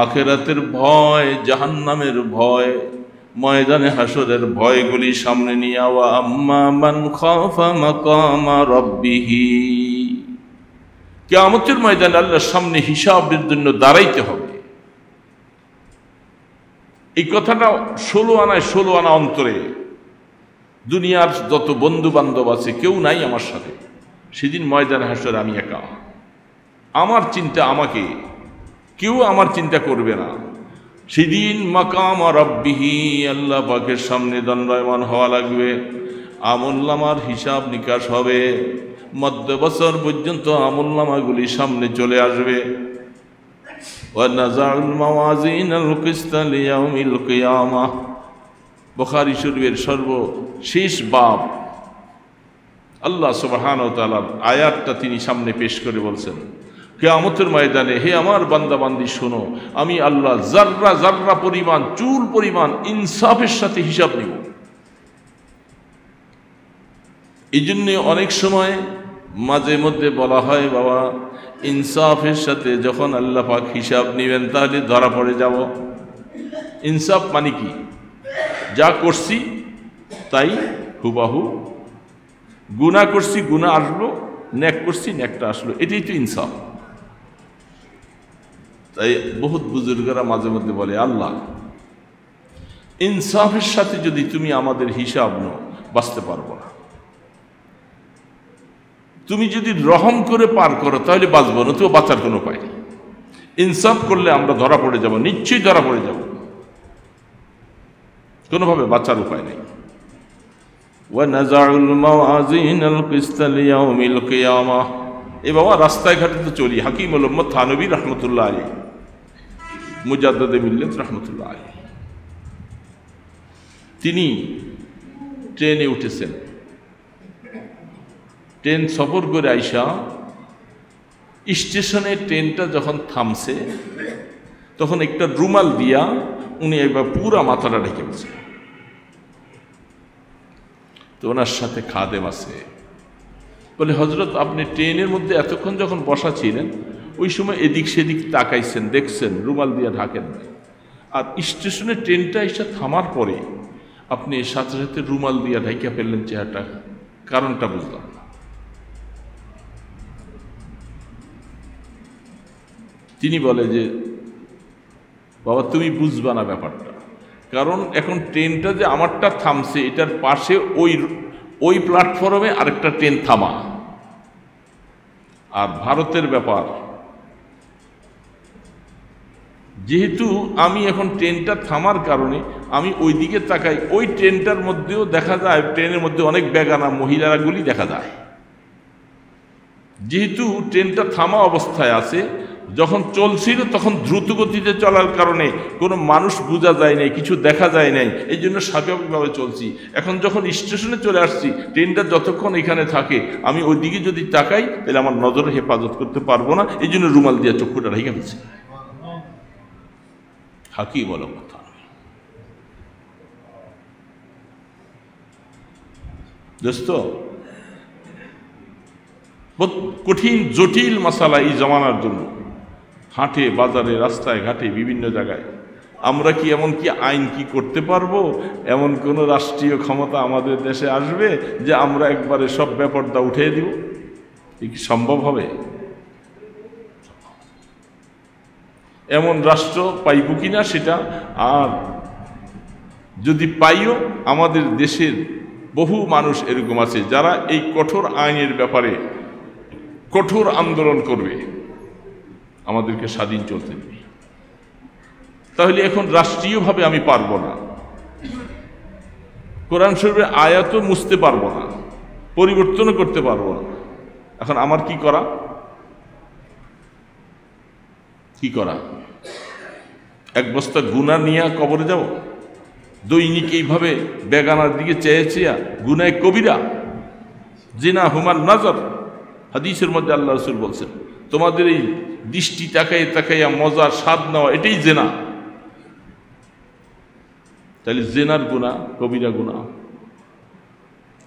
আখিরাতের ভয়, জাহান্নামের ভয়, ময়দানে হাসরের ভয়গুলি সামনে নিয়ে ওয়া আম্মা মান খাফা মাকামা রাব্বিহি, কিয়ামতের ময়দানে আল্লাহর সামনে হিসাবের জন্য দাঁড়াইতে হবে। এই কথাটা 16 আনা অন্তরে। দুনিয়ার যত বন্ধু বান্ধব আছে কেউ নাই আমার সাথে, সেদিন ময়দানে হাসরে আমি একা। আমার চিন্তা আমাকে, কেউ আমার চিন্তা করবে না। সেদিন মাকাম রাব্বিহি, আল্লাহ পাকের সামনে দণ্ডায়মান হওয়া লাগবে। আমলনামার হিসাব নিকাশ হবে, মধ্য বছর পর্যন্ত আমলনামাগুলি সামনে চলে আসবে। ওয়া নাযাউল মাওয়াজিনাল কিসতা লিয়াউমিল কিয়ামাহ, বুখারী শরীফের সর্বশেষ বাব। আল্লাহ সুবহানাহু ওয়া তাআলার আয়াতটা তিনি সামনে পেশ করে বলছেন, কিয়ামতের ময়দানে হে আমার বান্দা বান্দি শোনো, আমি আল্লাহ জাররা জাররা পরিমাণ, চুল পরিমাণ ইনসাফের সাথে হিসাব নিব। এই জন্যে অনেক সময় মাঝে মধ্যে বলা হয়, বাবা ইনসাফের সাথে যখন আল্লাহ পাক হিসাব নেবেন তাহলে ধরা পড়ে যাব। ইনসাফ মানে কি? যা করছি তাই হুবাহু, গুনাহ করছি গুনাহ আসলো, নেক করছি নেকটা আসলো, এটাই তো ইনসাফ। তাই বহুত বুজুর্গরা মাঝে মধ্যে বলে, আল্লাহ ইনসাফের সাথে যদি তুমি আমাদের হিসাব নাও বাঁচতে পারবো না, তুমি যদি রহম করে পার করো তাহলে বাঁচবো না, তো বাঁচার কোনো উপায় নেই। ইনসাফ করলে আমরা ধরা পড়ে যাব, নিশ্চয়ই ধরা পড়ে যাব, কোনোভাবে বাঁচার উপায় নেই। ওয়া নাযাউল মাওয়াজিনাল কিসতা লিয়াউমিল কিয়ামাহ। এ বাবা রাস্তায় ঘাটে তো চলি, হাকিমুল উম্মত থানবী রাহমাতুল্লাহ আলাইহি, মুজাদ্দিদে মিল্লাত রাহমাতুল্লাহ আলাইহি, তিনি ট্রেনে উঠেছেন। ট্রেন সফর করে আইসা স্টেশনে ট্রেনটা যখন থামছে তখন একটা রুমাল দিয়া উনি একবার পুরা মাথাটা ঢেকে বলছেন। তো ওনার সাথে খাদেম আছে, বলে হযরত আপনি ট্রেনের মধ্যে এতক্ষণ যখন বসা ছিলেন ওই সময় এদিক সেদিক তাকাইছেন, দেখছেন, রুমাল দিয়ে ঢাকেন নাই, আর স্টেশনে ট্রেনটা এসে থামার পরে আপনি সাথে সাথে রুমাল দিয়ে ঢাইকা ফেললেন চেহারাটা, কারণটা বুঝলাম না। তিনি বলে যে বাবা তুমি বুঝবা না ব্যাপারটা, কারণ এখন ট্রেনটা যে আমারটা থামছে এটার পাশে ওই প্ল্যাটফর্মে আরেকটা ট্রেন থামা, আর ভারতের ব্যাপার, যেহেতু আমি এখন ট্রেনটা থামার কারণে আমি ওই দিকে তাকাই, ওই ট্রেনটার মধ্যেও দেখা যায় ট্রেনের মধ্যে অনেক বেগানা মহিলাগুলি দেখা যায়। যেহেতু ট্রেনটা থামা অবস্থায় আছে, যখন চলছিল তখন দ্রুত গতিতে চলার কারণে কোনো মানুষ বোঝা যায় নাই, কিছু দেখা যায় নাই, এই জন্য স্বাভাবিকভাবে চলছি। এখন যখন স্টেশনে চলে আসছি, ট্রেনটা যতক্ষণ এখানে থাকে আমি ওই দিকে যদি তাকাই তাহলে আমার নজর হেফাজত করতে পারবো না, এই জন্য রুমাল দিয়ে চক্ষুটা ঢেকে ফেলছি। হাকি বলো কথা। দোস্ত, কঠিন জটিল মাসালা এই জমানার জন্য, হাটে বাজারে রাস্তায় ঘাটে বিভিন্ন জায়গায় আমরা কি এমন কি আইন কি করতে পারবো? এমন কোন রাষ্ট্রীয় ক্ষমতা আমাদের দেশে আসবে যে আমরা একবারে সব ব্যাপারটা উঠিয়ে দিব? এ কি সম্ভব হবে? এমন রাষ্ট্র পাইব কিনা সেটা, আর যদি পাইও আমাদের দেশের বহু মানুষ এরকম আছে যারা এই কঠোর আইনের ব্যাপারে কঠোর আন্দোলন করবে, আমাদেরকে স্বাধীন চলতে দেবে। তাহলে এখন রাষ্ট্রীয়ভাবে আমি পারবো না, কোরআন শরীফের আয়াতও মুছতে পারবো না, পরিবর্তনও করতে পারবো না। এখন আমার কি করা? কি করা? এক বস্তা গুনাহ নিয়ে কবরে যাব? দৈনিক এইভাবে বেগানার দিকে চেয়ে চেয়ে গুনাহ কবিরা, জিনা হুমান নজর। হাদিসের মধ্যে আল্লাহ রাসূল বলছেন, তোমাদের এই দৃষ্টি তাকাইয়া তাকাইয়া মজার স্বাদ নেওয়া এটাই জেনা। তাহলে জেনার গুনাহ কবিরা গুনাহ।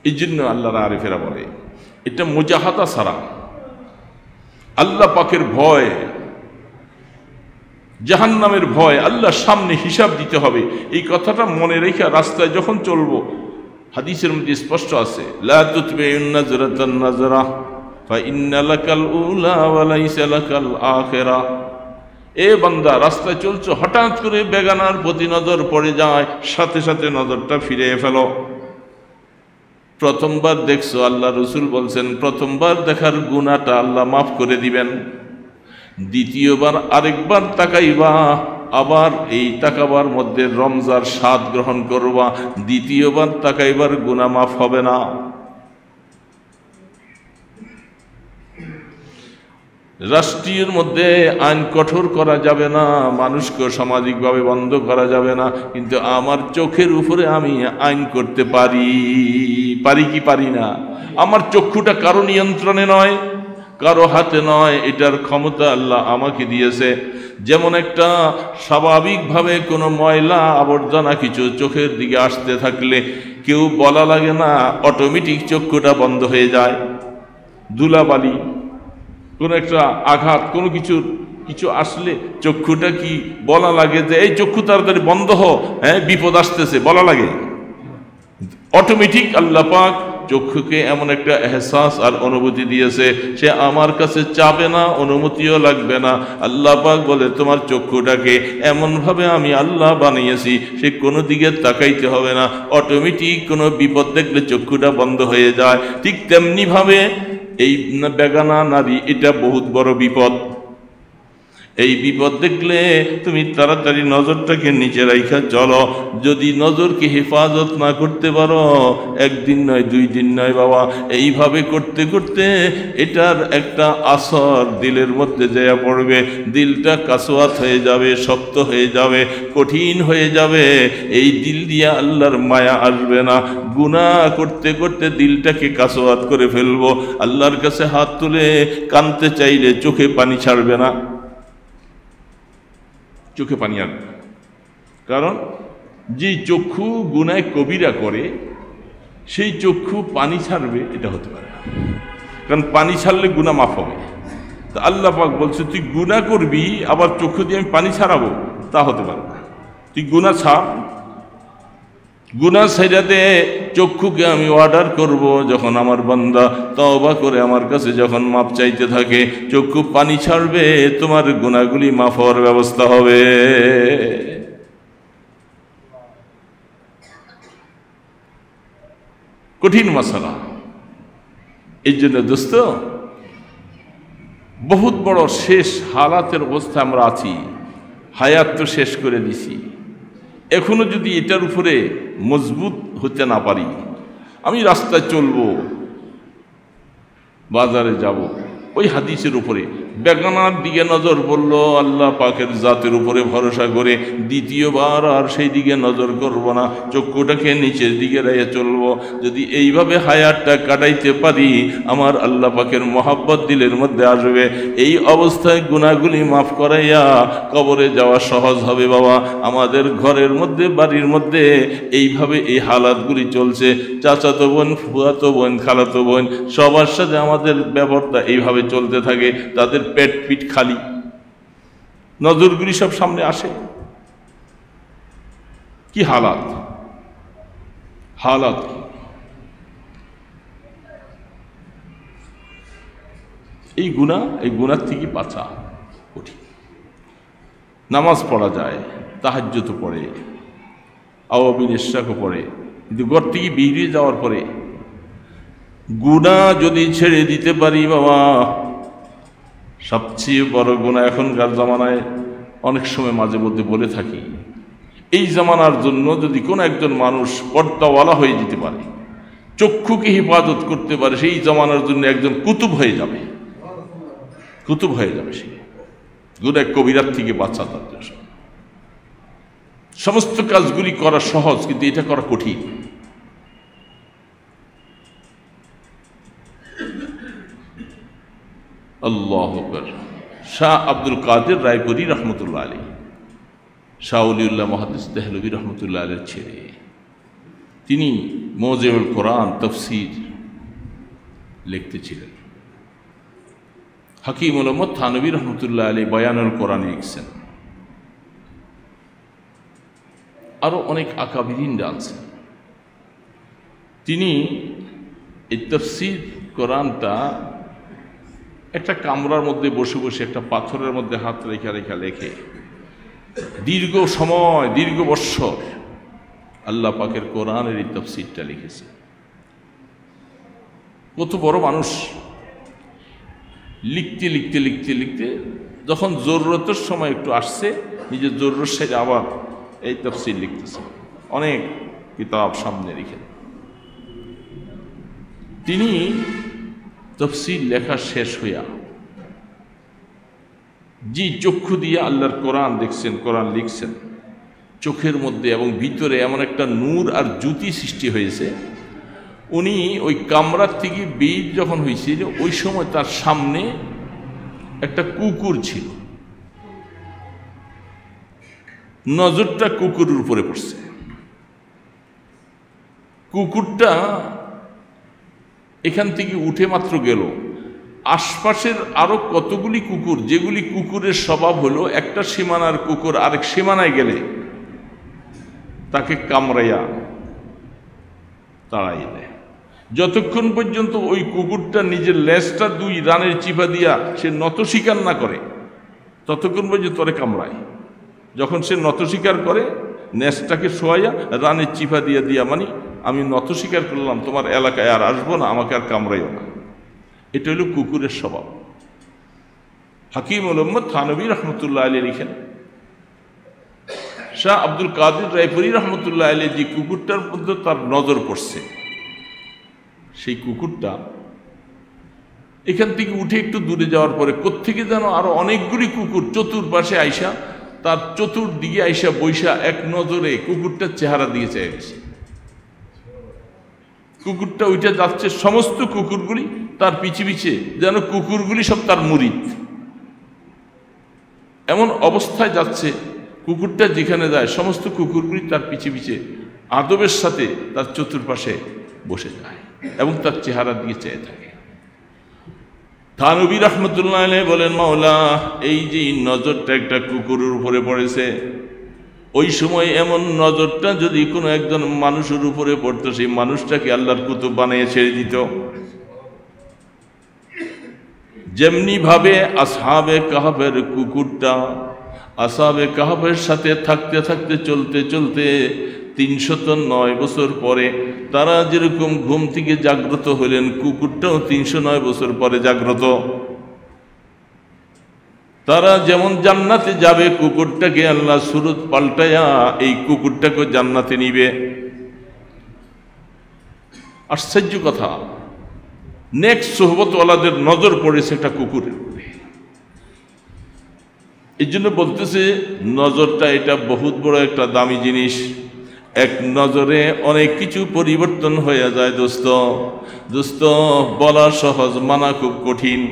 এই জন্য আল্লাহর আরিফেরা বলে এটা মুজাহাদা ছাড়া, আল্লাহ পাকের ভয়, জাহান্নামের ভয়, আল্লাহর সামনে হিসাব দিতে হবে, এই কথাটা মনে রেখে রাস্তায় যখন চলবো, হাদিসের মধ্যে স্পষ্ট আছে, লা তুতবিউন নাজরাতান নাজরা ফা ইন্না লাকাল উলা ওয়া লাইসা লাকাল আখিরা। এ বান্দা, রাস্তায় চলছো, হঠাৎ করে বেগানার প্রতি নজর পড়ে যায়, সাথে সাথে নজরটা ফিরিয়ে ফেলো। প্রথমবার দেখছো, আল্লাহ রসুল বলছেন প্রথমবার দেখার গুনাহটা আল্লাহ মাফ করে দিবেন। দ্বিতীয়বার আরেকবার তাকাইবা, আবার এই তাকাবার মধ্যে রমজার স্বাদ গ্রহণ করবা, দ্বিতীয়বার তাকাইবার গুনাহ মাফ হবে না। রাষ্ট্রের মধ্যে আইন কঠোর করা যাবে না, মানুষকে সামাজিকভাবে বন্ধ করা যাবে না, কিন্তু আমার চোখের উপরে আমি আইন করতে পারি কি পারি না? আমার চক্ষুটা কারো নিয়ন্ত্রণে নয়, কারো হাতে নয়, এটার ক্ষমতা আল্লাহ আমাকে দিয়েছে। যেমন একটা স্বাভাবিকভাবে কোনো ময়লা আবর্জনা কিছু চোখের দিকে আসতে থাকলে কেউ বলা লাগে না, অটোমেটিক চক্ষুটা বন্ধ হয়ে যায়। ধুলাবালি, কোনো একটা আঘাত, কোনো কিছু আসলে চক্ষুটা কি বলা লাগে যে এই চক্ষু তাড়াতাড়ি বন্ধ হ, হ্যাঁ বিপদ আসতেছে, বলা লাগে? অটোমেটিক আল্লাহ পাক চক্ষুকে এমন একটা এহসাস আর অনুভূতি দিয়েছে, সে আমার কাছে চাবে না, অনুমতিও লাগবে না। আল্লাহ পাক বলে তোমার চক্ষুটাকে এমনভাবে আমি আল্লাহ বানিয়েছি, সে কোনো দিকে তাকাইতে হবে না, অটোমেটিক কোনো বিপদ দেখলে চক্ষুটা বন্ধ হয়ে যায়। ঠিক তেমনিভাবে এই বেগানা নারী, এটা বহুত বড় বিপদ। এই বিপদ দেখলে তুমি তাড়াতাড়ি নজরটাকে নিচে রাইখা চলো। যদি নজরকে হেফাজত না করতে পারো, একদিন নয়, 2 দিন নয় বাবা, এইভাবে করতে করতে এটার একটা আসর দিলের মধ্যে যাইয়া পড়বে। দিলটা কাসওয়াত হয়ে যাবে, শক্ত হয়ে যাবে, কঠিন হয়ে যাবে। এই দিল দিয়ে আল্লাহর মায়া আসবে না। গুনাহ করতে করতে দিলটাকে কাসওয়াত করে ফেলবো। আল্লাহর কাছে হাত তুলে কাঁদতে চাইলে চোখে পানি ছাড়বে না, চোখে পানি আসবে। কারণ যে চক্ষু গুনায় কবিরা করে, সেই চক্ষু পানি ছাড়বে, এটা হতে পারে না। কারণ পানি ছাড়লে গুনাহ মাফ হবে। তা আল্লাহ পাক বলছে তুই গুনাহ করবি, আবার চক্ষু দিয়ে আমি পানি ছাড়াবো, তা হতে পারে না। তুই গুনাহ ছাড়, গুনাহ ছেড়ে চক্ষুকে আমি অর্ডার করব, যখন আমার বান্দা তওবা করে আমার কাছে যখন মাপ চাইতে থাকে, চক্ষু পানি ছাড়বে, তোমার গুনাহগুলি মাফ হওয়ার ব্যবস্থা হবে। কঠিন মাসালা। এই জন্য দোস্ত, বহুত বড় শেষ হালাতের অবস্থা আমরা আছি। হায়াত তো শেষ করে দিছি, এখনো যদি এটার উপরে মজবুত হতে না পারি, আমি রাস্তায় চলবো, বাজারে যাব, ওই হাদিসের উপরে বেগানার দিকে নজর পড়ল, আল্লাহ পাকের জাতের উপরে ভরসা করে দ্বিতীয়বার আর সেই দিকে নজর করব না, চক্ষুটাকে নিচের দিকে রেখে চলবো। যদি এইভাবে হায়াতটা কাটাইতে পারি, আমার আল্লাহ পাকের মহাব্বত দিলের মধ্যে আসবে। এই অবস্থায় গুনাহগুলি মাফ করাইয়া কবরে যাওয়া সহজ হবে। বাবা, আমাদের ঘরের মধ্যে, বাড়ির মধ্যে এইভাবে এই হালাতগুলি চলছে। চাচাতো বোন, ফুয়াতো বোন, খালাতো বোন, সবার সাথে আমাদের ব্যবহারটা এইভাবে চলতে থাকে। তাদের পেট পিঠ খালি, নজরগুলি সব সামনে আসে। কি হালাত, হালাত কি! এই গুনাহ থেকে বাঁচা কঠিন। নামাজ পড়া যায়, তাহাজ্জুদ পড়ে, আওয়াবিল ইশরাকও পড়ে, কিন্তু ঘর থেকে বেরিয়ে যাওয়ার পরে গুনাহ যদি ছেড়ে দিতে পারি বাবা, সবচেয়ে বড় গুনাহ। এখনকার জামানায় অনেক সময় মাঝে মধ্যে বলে থাকি, এই জামানার জন্য যদি কোনো একজন মানুষ পর্দাওয়ালা হয়ে যেতে পারে, চক্ষুকে হেফাজত করতে পারে, সেই জামানার জন্য একজন কুতুব হয়ে যাবে, কুতুব হয়ে যাবে সে। গুনাহ কবিরাত থেকে বাঁচা তার জন্য। সমস্ত কাজগুলি করা সহজ, কিন্তু এটা করা কঠিন। আল্লাহু আকবার। শাহ আব্দুল কাদের রায়পুরি রহমতুল্লাহ আলী, শাহ ওলিউল্লাহ মুহাদ্দিস দেহলভী রহমতুল্লাহ আলীর ছেলে। তিনি মুআজ্জামুল কোরআন তাফসীর লিখতেছিলেন। হাকিম উল উম্মত থানভী রহমতুল্লাহ আলী বয়ানুল কোরআন লিখছেন। আরও অনেক আকাবিরিনরা আছেন। তিনি এই তাফসীর কোরআনটা একটা কামরার মধ্যে বসে বসে একটা পাথরের মধ্যে হাত রেখা রেখা লেখে দীর্ঘ সময়, দীর্ঘ বৎসর আল্লাহ পাকের কোরআনের এই তাফসীরটা লিখেছে। কত বড় মানুষ! লিখতে লিখতে লিখতে লিখতে যখন জরুরতের সময় একটু আসছে, নিজের জরুরত সাথে আবার এই তাফসীর লিখতেছে। অনেক কিতাব সামনে রেখে তিনি তাফসীর লেখা শেষ হইয়া যে চক্ষু দিয়ে আল্লাহর কোরআন দেখছেন, কোরআন লিখছেন, চোখের মধ্যে এবং ভিতরে এমন একটা নূর আর জ্যোতি সৃষ্টি হয়েছে। উনি ওই কামরার থেকে বের যখন হয়েছিল, ওই সময় তার সামনে একটা কুকুর ছিল। নজরটা কুকুরের উপরে পড়ছে। কুকুরটা এখান থেকে উঠে মাত্র গেল, আশপাশের আরো কতগুলি কুকুর, যেগুলি কুকুরের স্বভাব হলো একটা সীমানার কুকুর আরেক সীমানায় গেলে তাকে কামড়াইয়া তাড়াই দেয়। যতক্ষণ পর্যন্ত ওই কুকুরটা নিজের লেজটা দুই রানের চিপা দিয়া সে নত স্বীকার না করে, ততক্ষণ পর্যন্ত তোরে কামড়ায়। যখন সে নত স্বীকার করে, নেজটাকে শোয়াইয়া রানের চিপা দিয়া দিয়া মানে আমি নত স্বীকার করলাম, তোমার এলাকায় আর আসবো না, আমাকে আর কামড়াইও না। এটা হলো কুকুরের স্বভাব। হাকিম মোহাম্মদ থানভী রহমতুল্লাহ আলী লিখেন, শাহ আব্দুল কাদের রায়পুরি রহমতুল্লাহ আলী যে কুকুরটার মধ্যে তার নজর পড়ছে, সেই কুকুরটা এখান থেকে উঠে একটু দূরে যাওয়ার পরে কোত্থেকে যেন আরো অনেকগুলি কুকুর চতুর্পাশে আইসা তার চতুর্দিকে আইসা বৈশা এক নজরে কুকুরটার চেহারা দিয়ে চেয়ে গেছে। কুকুরটা ওইটা যাচ্ছে, সমস্ত কুকুরগুলি তার পিছে পিছে, যেন কুকুরগুলি সব তার মুরিদ। এমন অবস্থায় যাচ্ছে, কুকুরটা যেখানে যায় সমস্ত কুকুরগুলি তার পিছে পিছে আদবের সাথে তার চতুর্পাশে বসে যায় এবং তার চেহারা দিয়ে চেয়ে থাকে। থানভী রহমতুল্লাহ আলাইহি বলেন, মাওলা, এই যে নজরটা একটা কুকুরের উপরে পড়েছে, ওই সময় এমন নজরটা যদি কোনো একজন মানুষের উপরে পড়তো, সেই মানুষটাকে আল্লাহর কুতুব বানিয়ে ছেড়ে দিত। যেমনি ভাবে আসহাবে কাহফের কুকুরটা আসহাবে কাহফের সাথে থাকতে থাকতে চলতে চলতে 309 বছর পরে তারা যেরকম ঘুম থেকে জাগ্রত হলেন, কুকুরটাও 309 বছর পরে জাগ্রত। তারা যেমন জান্নাতে যাবে, কুকুরটাকে আল্লাহ সুরত পাল্টায়া এই কুকুরটাকে জান্নাতে নিবে। আশ্চর্য কথা, নেক্সট সোহবতওয়ালাদের নজর পড়েছে একটা কুকুরের উপরে। এই জন্য বলতেছে নজরটা এটা বহুত বড় একটা দামি জিনিস। এক নজরে অনেক কিছু পরিবর্তন হয়ে যায় দোস্ত। দোস্ত, বলা সহজ, মানা খুব কঠিন।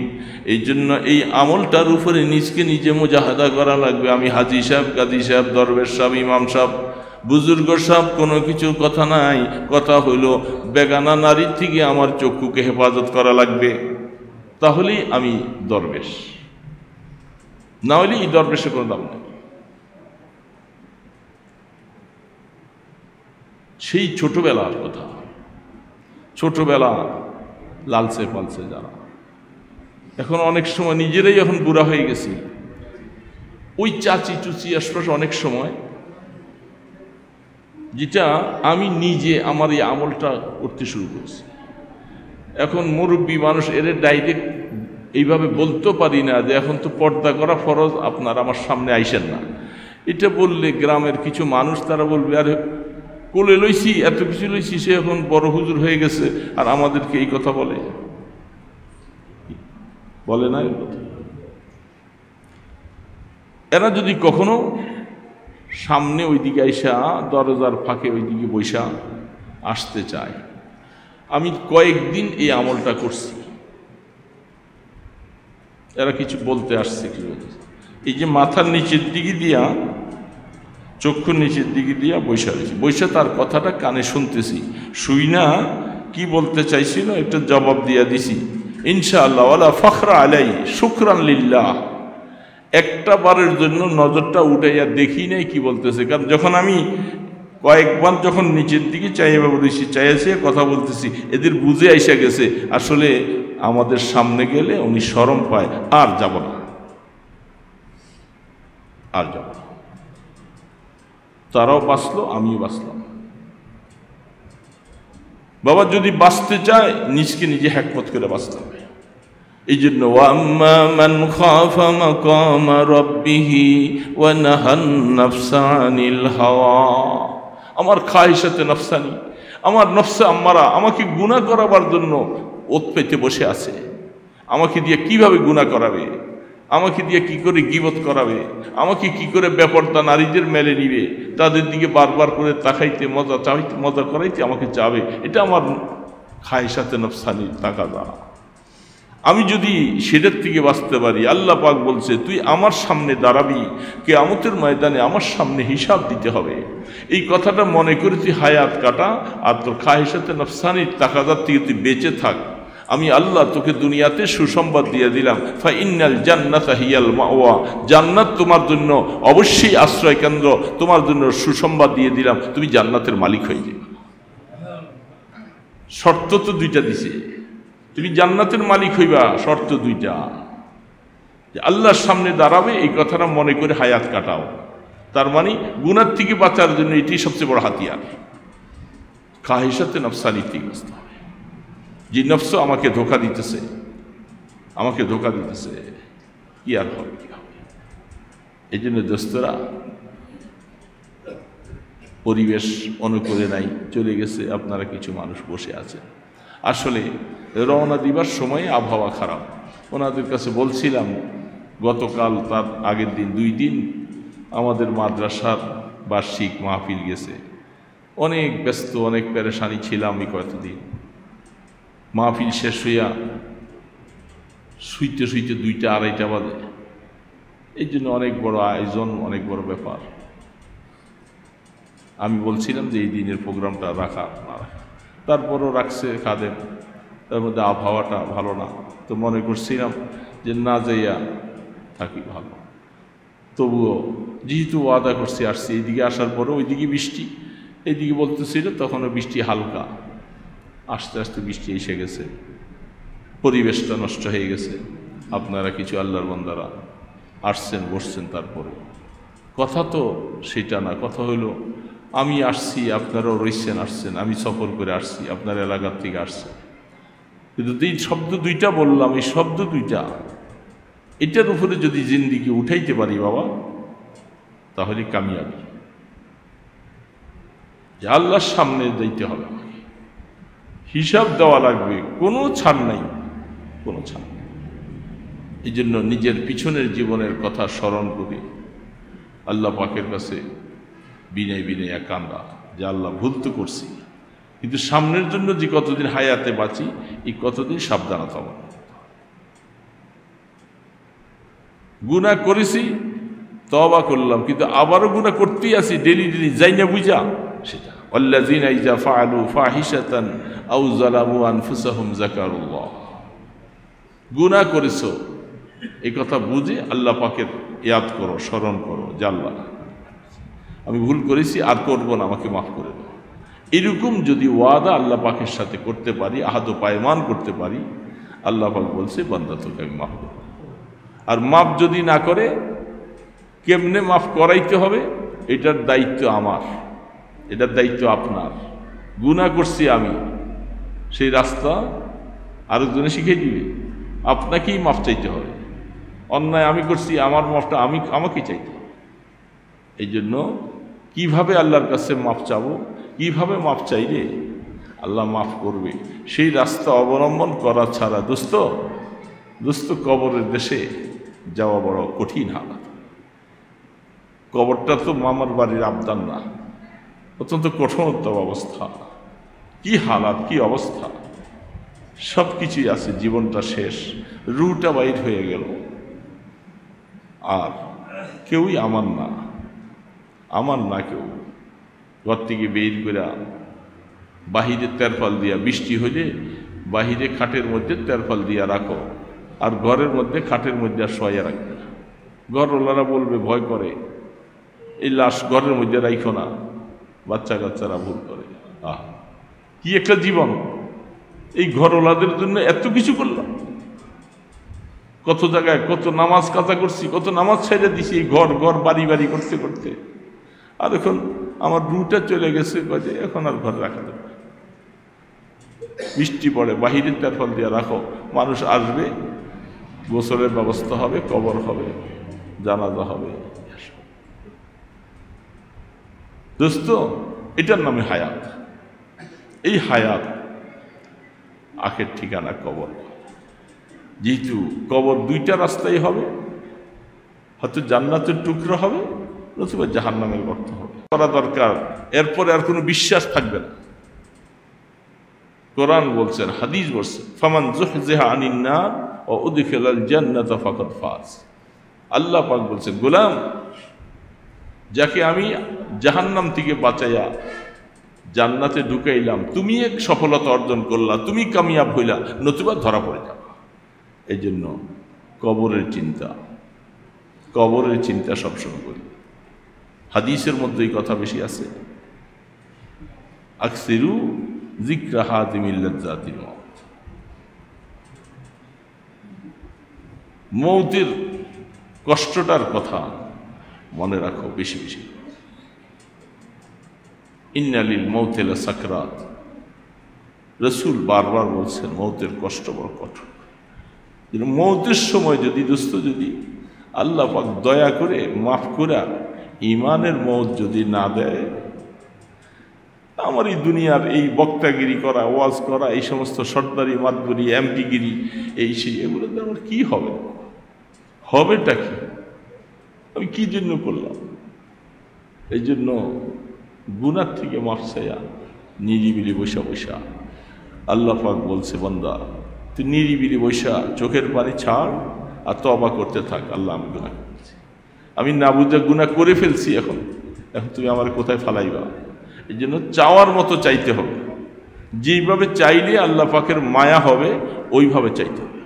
এই জন্য এই আমলটার উপরে নিজকে নিজে মুজাহাদা করা লাগবে। আমি হাজি সাহেব, কাজী সাহেব, দরবেশ সাহেব, ইমাম সাহেব, বুজুর্গ সাহেব কোনো কিছু কথা নাই। কথা হইল বেগানা নারীর থেকে আমার চক্ষুকে হেফাজত করা লাগবে, তাহলেই আমি দরবেশ, না হলে এই দরবেশের কোনো দাম নেই। সেই ছোটবেলার কথা, ছোটবেলা লালসে পালসে যারা এখন অনেক সময় নিজেরাই এখন বুড়া হয়ে গেছি, ওই চাচি চুচি আশপাশে অনেক সময়, যেটা আমি নিজে আমার এই আমলটা করতে শুরু করছি। এখন মুরব্বী মানুষ, এর ডাইরেক্ট এইভাবে বলতে পারি না যে এখন তো পর্দা করা ফরজ, আপনার আমার সামনে আইসেন না। এটা বললে গ্রামের কিছু মানুষ তারা বলবে, আরে কোলে লইছি, এত কিছু লইছি, সে এখন বড় হুজুর হয়ে গেছে আর আমাদেরকে এই কথা বলে না। এরা যদি কখনো সামনে ওইদিকে আইসা দরজার ফাঁকে ওইদিকে বৈশা আসতে চায়, আমি কয়েকদিন এই আমলটা করছি, এরা কিছু বলতে আসছে, কি এই যে মাথার নিচের দিকে দিয়া, চক্ষুর নিচের দিকে দিয়া বৈশা রয়েছে, বৈশা তার কথাটা কানে শুনতেছি, শুই না কি বলতে চাইছিল একটা জবাব দিয়া দিছি, ইনশাআল্লাহ ওয়ালা ফখরা আলাই শুকরান লিল্লাহ। একটা বারের জন্য নজরটা উঠাইয়া দেখি নাই কি বলতেছে, কারণ যখন আমি কয়েকবার যখন নিচের দিকে চাইবা বলেছি, চাইছে কথা বলতেছি, এদের বুঝে আইসা গেছে আসলে আমাদের সামনে গেলে উনি শরম পায়, আর যাব না, আর যাব না। তারাও বাঁচলো, আমিও বাঁচলাম। বাবা যদি বাঁচতে চায় নিজকে নিজে হিকমত করে বাঁচতে হবে। এই জন্য ওয়াম্মা মান খাফা মাকামা রাব্বিহি ওয়া নাহান নাফসা আনিল হাওয়া। আমার খায়সাতে নফসানি, আমার নফসে আম্মারা আমাকে গুনাহ করাবার জন্য ওত পেতে বসে আছে। আমাকে দিয়ে কিভাবে গুনাহ করাবে, আমাকে দিয়ে কি করে গীবত করাবে, আমাকে কি করে বেপরদা নারীদের মেলে নিবে, তাদের দিকে বারবার করে তাকাইতে, মজা করাইতে আমাকে চাবে। এটা আমার খায়সাতে নফসানি তাকাদা। আমি যদি সেটার থেকে বাঁচতে পারি, আল্লাহ পাক বলছে তুই আমার সামনে দাঁড়াবি, কিয়ামতের ময়দানে আমার সামনে হিসাব দিতে হবে। এই কথাটা মনে করে তুই হায়াত কাটা, আর তোর খায়সাতে নফসানির তাকাদার থেকে তুই বেঁচে থাক। আমি আল্লাহ তোকে দুনিয়াতে সুসংবাদ দিয়ে দিলাম, ফা ইন্নাল জান্নাতা হিয়াল মাওয়া, জান্নাত তোমার জন্য অবশ্যই আশ্রয় কেন্দ্র, তোমার জন্য সুসংবাদ দিয়ে দিলাম, তুমি জান্নাতের মালিক হয়ে যাবে। শর্ত তো দুইটা দিছে, তুমি জান্নাতের মালিক হইবা, শর্ত দুইটা, যে আল্লাহর সামনে দাঁড়াবে, এই কথাটা মনে করে হায়াত কাটাও। তার মানে গুনার থেকে বাঁচার জন্য এটি সবচেয়ে বড় হাতিয়ার। খায়সাতে নফসানি থেকে বাঁচতে হবে। যে নফস আমাকে ধোঁকা দিতেছে, আমাকে ধোঁকা দিতেছে, কি আর হবে, কি হবে। এই জন্য দোস্তরা, পরিবেশ অনুকূলে নাই, চলে গেছে, আপনারা কিছু মানুষ বসে আছে। আসলে রওনা দিবার সময় আবহাওয়া খারাপ। ওনাদের কাছে বলছিলাম, গতকাল তার আগের দিন 2 দিন আমাদের মাদ্রাসার বার্ষিক মাহফিল গেছে, অনেক ব্যস্ত, অনেক পেরেশানি ছিলাম এই কয়েকদিন। মাহফিল শেষ হইয়া শুইতে শুইতে 2টা 2:30 বাজে। এই জন্য অনেক বড় আয়োজন, অনেক বড় ব্যাপার। আমি বলছিলাম যে এই দিনের প্রোগ্রামটা রাখা না রাখা, তারপরও রাখছে খাদেম। তার মধ্যে আবহাওয়াটা ভালো না, তো মনে করছিলাম যে না যাইয়া থাকি ভালো। তবুও যেহেতু ওয়াদা করছি আসছি, এইদিকে আসার পরে ওইদিকে বৃষ্টি, এইদিকে বলতেছিল তখনও বৃষ্টি হালকা, আস্তে আস্তে বৃষ্টি এসে গেছে, পরিবেশটা নষ্ট হয়ে গেছে। আপনারা কিছু আল্লাহর বান্দারা আসছেন, বসছেন, তারপরে কথা তো সেটা না। কথা হইল আমি আসছি, আপনারাও রইছেন, আসছেন, আমি সফর করে আসছি, আপনার এলাকার থেকে আসছে। কিন্তু এই শব্দ 2টা বললাম, এই শব্দ 2টা, এটার উপরে যদি জিন্দিগি উঠাইতে পারি বাবা, তাহলে কামিয়াবি। যে আল্লাহর সামনে যাইতে হবে, আমাকে হিসাব দেওয়া লাগবে, কোনো ছাড় নাই, কোনো ছাড় নেই। এই জন্য নিজের পিছনের জীবনের কথা স্মরণ করে আল্লাহ পাকের কাছে বিনয় বিনয় কান্দা, যে আল্লাহ ভুল তো করছি, কিন্তু সামনের জন্য যে কতদিন হায়াতে বাঁচি, এই কতদিন সাবধানতা হবে। গুনাহ করেছি, তওবা করলাম, কিন্তু আবারও গুনাহ করতেই আছি, ডেলি ডেলি, যাই না বুঝা সেটা। আল্লাযীনা ইযা ফাআলু ফাহিশাতান আও যালামু আনফুসাহুম যাকারুল্লাহ। গুনাহ করেছো এই কথা বুঝে আল্লাহ পাকের ইয়াদ করো, স্মরণ করো, যে আল্লাহ আমি ভুল করেছি, আর করবো না, আমাকে মাফ করে দাও। এরকম যদি ওয়াদা আল্লাহ পাকের সাথে করতে পারি, আহাদ পায়মান করতে পারি, আল্লাহ পাক বলছে বান্দা তোকে আমি মাফ করব। আর মাফ যদি না করে, কেমনে মাফ করাইতে হবে এটার দায়িত্ব আমার, এটার দায়িত্ব আপনার। গুনাহ করছি আমি, সেই রাস্তা আরেকজনে শিখিয়ে দিবে, আপনাকেই মাফ চাইতে হবে। অন্যায় আমি করছি, আমার মাফটা আমাকেই চাইতে হবে। এই জন্য কীভাবে আল্লাহর কাছে মাফ চাবো, কীভাবে মাফ চাইলে আল্লাহ মাফ করবে, সেই রাস্তা অবলম্বন করা ছাড়া দোস্ত কবরের দেশে যাওয়া বড় কঠিন হালাত। কবরটা তো মামার বাড়ির আবদান না, অত্যন্ত কঠোরতম অবস্থা। কি হালাত, কি অবস্থা, সব কিছুই আছে, জীবনটা শেষ, রুটা বাইর হয়ে গেল, আর কেউই আমার না কেউ। ঘর থেকে বের করে বাহিরে তেরফাল দিয়া, বৃষ্টি হইলে বাহিরে খাটের মধ্যে তেরফাল দিয়া রাখো, আর ঘরের মধ্যে খাটের মধ্যে আর শোয়া রাখবে না। ঘরওয়ালারা বলবে, ভয় করে, এই লাশ ঘরের মধ্যে রাখো না, বাচ্চা কাচ্চারা ভুল করে। কি একটা জীবন! এই ঘরওয়ালাদের জন্য এত কিছু করলাম, কত জায়গায় কত নামাজ কাজা করছি, কত নামাজ ছেড়ে দিছি এই ঘর ঘর বাড়ি বাড়ি করতে করতে। আর এখন আমার রুটা চলে গেছে, বাজে এখন আর ঘর রাখা যাবে। বৃষ্টি পড়ে, বাহিরের তারফল দিয়ে রাখো, মানুষ আসবে, গোসলের ব্যবস্থা হবে, কবর হবে, জানাজা হবে। দোস্ত, এটার নামে হায়াত। এই হায়াত আখের ঠিকানা কবর। যেহেতু কবর দুইটা রাস্তায় হবে, হয়তো জান্নাতের টুকরা হবে, নতুবা জাহান্নামের গর্ত হবে। করা দরকার, এরপরে আর কোনো বিশ্বাস থাকবে না। কোরআন বলছেন, হাদিস বলছেন, ফামান যুহজিহা আনিন নার ওয়া উদখিলাল জান্নাতা ফাকাদ ফাজ। আল্লাহ পাক বলছেন, গোলাম, যাকে আমি জাহান্নাম থেকে বাঁচাইয়া জান্নাতে ঢুকাইলাম, তুমি এক সফলতা অর্জন করলা, তুমি কামিয়াব হইলা, নতুবা ধরা পড়ে যাবে। এই জন্য কবরের চিন্তা সবসময় করি। হাদিসের মধ্যে এই কথা বেশি আছে, আকসিরু যিকরা হাদিমিল লাজ্জাতিল মউত। মৌতের কষ্টটার কথা মনে রাখো বেশি বেশি। ইন্না লিল মৌতি লাসাকরাত। রাসূল বারবার বলছেন, মৌতের কষ্ট বড় কঠোর। মৌতের সময় যদি দোস্ত, যদি আল্লাহ পাক দয়া করে মাফ করে ইমানের মৌত যদি না দেয়, আমার এই দুনিয়ার এই বক্তাগিরি করা, ওয়াজ করা, এই সমস্ত সর্দারি মাতবরি এমপিগিরি, এই সেই, এগুলোতে আমার কি হবে? হবেটা কি? আমি কি জন্য করলাম? এই জন্য গুনার থেকে মাফ চাইয়া নিরিবিলি বৈশা বৈশা আল্লাহ পাক বলছে, বান্দা তুই নিরিবিলি বৈশা চোখের পানি ছাড় আর তওবা করতে থাক। আল্লাহ, আমি গুনাহ করেছি, আমি না বুঝে গুনাহ করে ফেলছি, এখন তুমি আমার কোথায় ফালাইবা? এই জন্য চাওয়ার মতো চাইতে হবে। যেইভাবে চাইলে আল্লাহ পাকের মায়া হবে, ওইভাবে চাইতে হবে।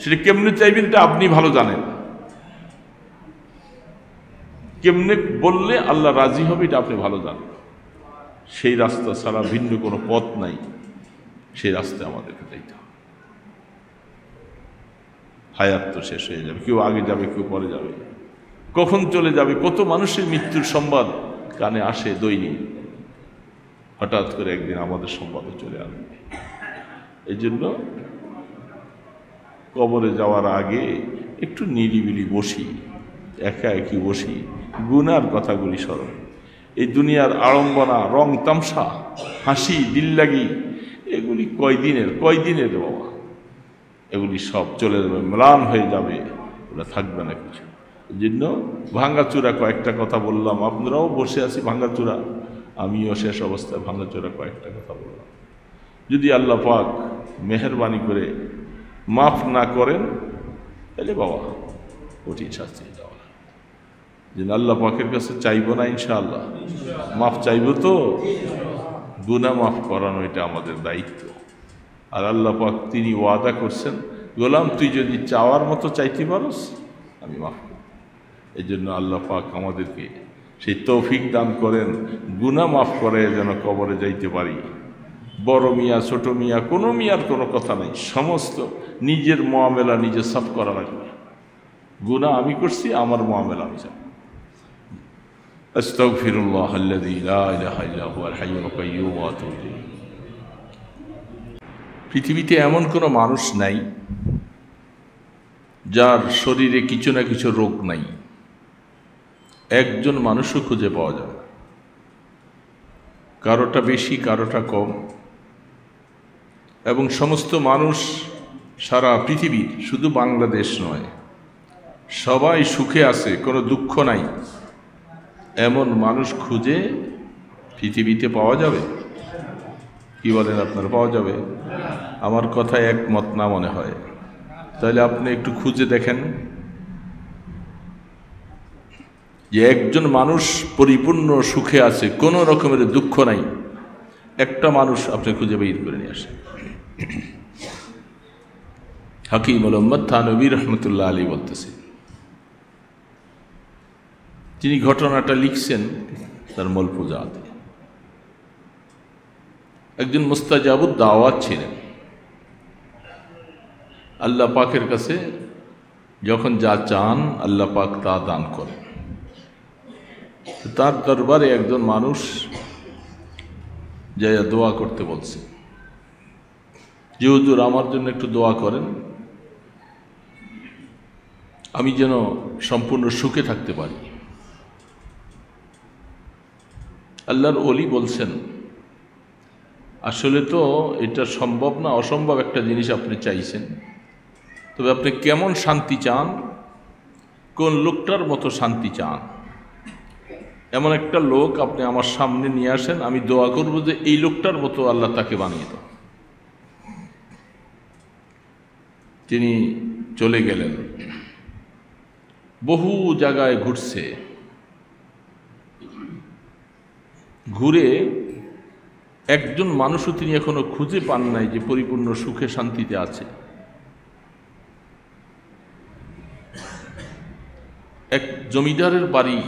সেটা কেমনে চাইবেন এটা আপনি ভালো জানেন। কেমনে বললে আল্লাহ রাজি হবে এটা আপনি ভালো জানেন। সেই রাস্তা ছাড়া ভিন্ন কোনো পথ নাই, সেই রাস্তায় আমাদেরকে যাইতে হবে। হায়াত তো শেষ হয়ে যাবে, কেউ আগে যাবে, কেউ পরে যাবে, কখন চলে যাবে। কত মানুষের মৃত্যুর সংবাদ কানে আসে দৈনিক, হঠাৎ করে একদিন আমাদের সংবাদও চলে আসবে। এই জন্য কবরে যাওয়ার আগে একটু নিরিবিলি বসি, একা একই বসি, গুনার কথাগুলি স্মরণ। এই দুনিয়ার আড়ম্বনা, রং তামসা, হাসি দিল্লাগি, এগুলি কয়দিনের বাবা, এগুলি সব চলে যাবে, ম্লান হয়ে যাবে, ওরা থাকবে না কিছু। এই জন্য ভাঙ্গাচুরা কয়েকটা কথা বললাম, আপনারাও বসে আছি ভাঙ্গাচুরা, আমিও শেষ অবস্থায় ভাঙ্গাচুরা কয়েকটা কথা বললাম। যদি আল্লাহ পাক মেহেরবানি করে মাফ না করেন, তাহলে বাবা কঠিন শাস্তি দেওয়া। যেন আল্লাহ পাকের কাছে চাইব না ইনশাআল্লাহ, মাফ চাইব তো, গুনাহ মাফ করানো এটা আমাদের দায়িত্ব। আর আল্লাহ পাক তিনি ওয়াদা করছেন, গোলাম তুই যদি চাওয়ার মতো চাইতে পারস আমি মাফ করব। এই জন্য আল্লাহ পাক আমাদেরকে সেই তৌফিক দান করেন, গুনাহ মাফ করে যেন কবরে যাইতে পারি। বড় মিয়া ছোট মিয়া, কোনো মিয়ার কোনো কথা নাই, সমস্ত নিজের মুআমেলা নিজে সাফ করা লাগবে। গুনাহ আমি করছি, আমার মুআমেলা আমি জানি। আস্তাগফিরুল্লাহ আল্লাযী লা ইলাহা ইল্লা হুয়াল হাইয়ুল কাইয়্যুম ওয়া আতুবু ইলাইহি। পৃথিবীতে এমন কোনো মানুষ নাই যার শরীরে কিছু না কিছু রোগ নাই। একজন মানুষও খুঁজে পাওয়া যাবে না, কারোটা বেশি কারোটা কম। এবং সমস্ত মানুষ সারা পৃথিবীর, শুধু বাংলাদেশ নয়, সবাই সুখে আছে, কোনো দুঃখ নাই, এমন মানুষ খুঁজে পৃথিবীতে পাওয়া যাবে? কি বলেন আপনারা, পাওয়া যাবে? আমার কথা একমত না মনে হয়। তাহলে আপনি একটু খুঁজে দেখেন যে একজন মানুষ পরিপূর্ণ সুখে আছে, কোনো রকমের দুঃখ নাই, একটা মানুষ আপনি খুঁজে বের করে নিয়ে আসেন। হাকিম উম্মত থানবী রহমতুল্লাহ আলী বলতেছে, তিনি ঘটনাটা লিখছেন তার মলফুজাতে। একজন মুস্তাজাবুদ দাওয়াত ছিলেন, আল্লাহ পাকের কাছে যখন যা চান আল্লাহ পাক তা দান করেন। তার দরবারে একজন মানুষ যাইয়া দোয়া করতে বলছে যে হুজুর আমার জন্য একটু দোয়া করেন, আমি যেন সম্পূর্ণ সুখে থাকতে পারি। আল্লাহর ওলি বলছেন, আসলে তো এটা সম্ভব না, অসম্ভব একটা জিনিস আপনি চাইছেন, তবে আপনি কেমন শান্তি চান, কোন লোকটার মতো শান্তি চান, এমন একটা লোক আপনি আমার সামনে নিয়ে আসেন, আমি দোয়া করব যে এই লোকটার মতো আল্লাহ তাকে বানিয়ে দেন। তিনি চলে গেলেন, বহু জায়গায় ঘুরছে, ঘুরে একজন মানুষও তিনি এখনো খুঁজে পান নাই যে পরিপূর্ণ সুখে শান্তিতে আছে। এক জমিদারের বাড়ি,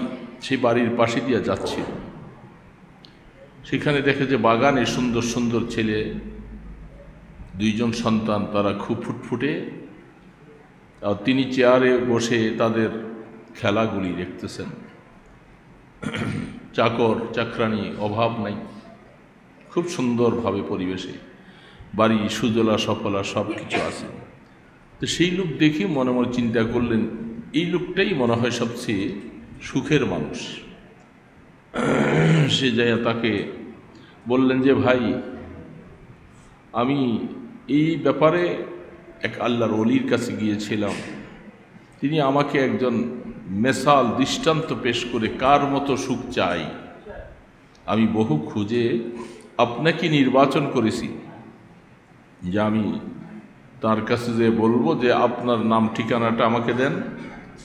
সেই বাড়ির পাশে দিয়ে যাচ্ছিল, সেখানে দেখে যে বাগানে সুন্দর সুন্দর ছেলে, দুইজন সন্তান, তারা খুব ফুটফুটে, আর তিনি চেয়ারে বসে তাদের খেলাগুলি দেখতেছেন। চাকর চাকরানি অভাব নাই, খুব সুন্দরভাবে পরিবেশে, বাড়ি সুজলা সফলা সব কিছু আছে। তো সেই লোক দেখে মনে মনে চিন্তা করলেন, এই লোকটাই মনে হয় সবচেয়ে সুখের মানুষ। সে যাইয়া তাকে বললেন যে ভাই, আমি এই ব্যাপারে এক আল্লাহর ওলির কাছে গিয়েছিলাম, তিনি আমাকে একজন মেসাল দৃষ্টান্ত পেশ করে কার মতো সুখ চাই, আমি বহু খুঁজে আপনাকে নির্বাচন করেছি যে আমি তার কাছে যে বলবো যে আপনার নাম ঠিকানাটা আমাকে দেন,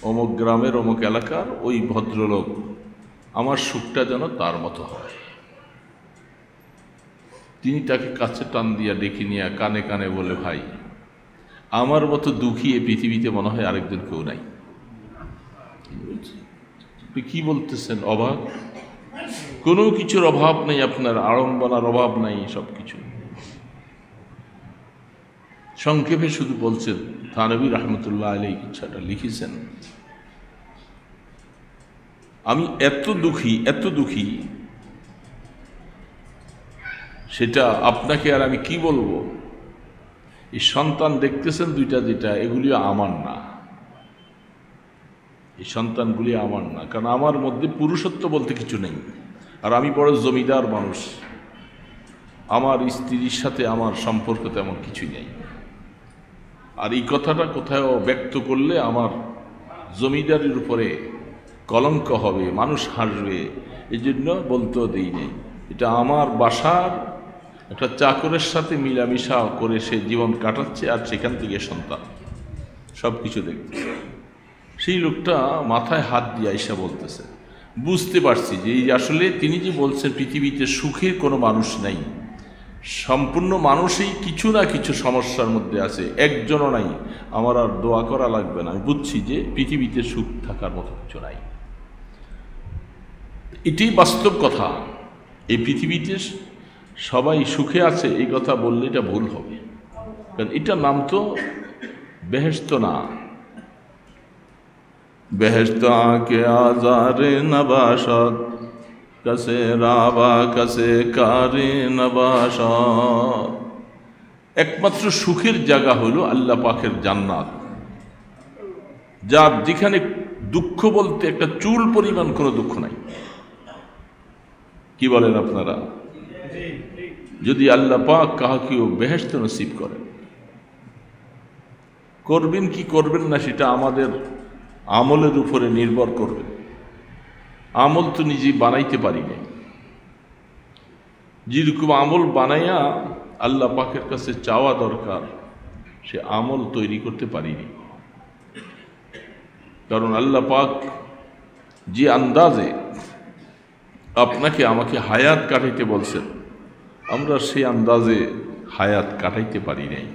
অমুক গ্রামের অমুক এলাকার ওই ভদ্রলোক, আমার সুখটা যেন তার মতো হয়। তিনি তাকে কাছে টান দিয়া ডেকে নিয়ে কানে কানে বলে, ভাই আমার মতো দুঃখী এ পৃথিবীতে মনে হয় আরেকজন কেউ নাই। কি বলতেছেন, অভাব? কোনো কিছুর অভাব নেই, আপনার আড়ম্বনার অভাব নাই, সব কিছু। সংক্ষেপে শুধু বলছেন, থানভী রহমতুল্লাহ আলাইহি ইচ্ছাটা লিখেছেন, আমি এত দুঃখী, এত দুঃখী, সেটা আপনাকে আর আমি কি বলবো। এই সন্তান দেখতেছেন দুইটা, যেটা এগুলিও আমার না, এই সন্তানগুলি আমার না, কারণ আমার মধ্যে পুরুষত্ব বলতে কিছু নেই, আর আমি বড় জমিদার মানুষ, আমার স্ত্রীর সাথে আমার সম্পর্ক তেমন কিছুই নেই। আর এই কথাটা কোথাও ব্যক্ত করলে আমার জমিদারির উপরে কলঙ্ক হবে, মানুষ হাসবে, এই জন্য বলতেও দেই নেই। এটা আমার বাসার একটা চাকরের সাথে মিলামিশা করে সে জীবন কাটাচ্ছে, আর সেখান থেকে সন্তান সব কিছু দেখতেছে। সেই লোকটা মাথায় হাত দিয়ে আইসা বলতেছে, বুঝতে পারছি যে এই আসলে তিনি যে বলছেন পৃথিবীতে সুখের কোনো মানুষ নাই, সম্পূর্ণ মানুষই কিছু না কিছু সমস্যার মধ্যে আছে, একজনও নাই, আমার আর দোয়া করা লাগবে না, আমি বুঝছি যে পৃথিবীতে সুখ থাকার মতো কিছু নাই। এটাই বাস্তব কথা। এই পৃথিবীতে সবাই সুখে আছে এই কথা বললে এটা ভুল হবে, কারণ এটার নাম তো বেহেশত না। বেহেশত আকে আজারে নবাশত, কাছে রাবা কাছে কারে নবাশত। একমাত্র সুখের জায়গা হলো আল্লাহ পাকের জান্নাত, যার যেখানে দুঃখ বলতে একটা চুল পরিমাণ কোনো দুঃখ নাই। কি বলেন আপনারা? যদি আল্লাহ পাক কাহাকেও বেহেশত নসিব করেন, করবেন কি করবেন না সেটা আমাদের আমলের উপরে নির্ভর করবে। আমল তো নিজেই বানাইতে পারি না, যেরকম আমল বানাইয়া আল্লাহ পাকের কাছে চাওয়া দরকার, সে আমল তৈরি করতে পারিনি। কারণ আল্লাহ পাক যে আন্দাজে আপনাকে আমাকে হায়াত কাটাইতে বলছেন, আমরা সেই আন্দাজে হায়াত কাটাইতে পারি নাই।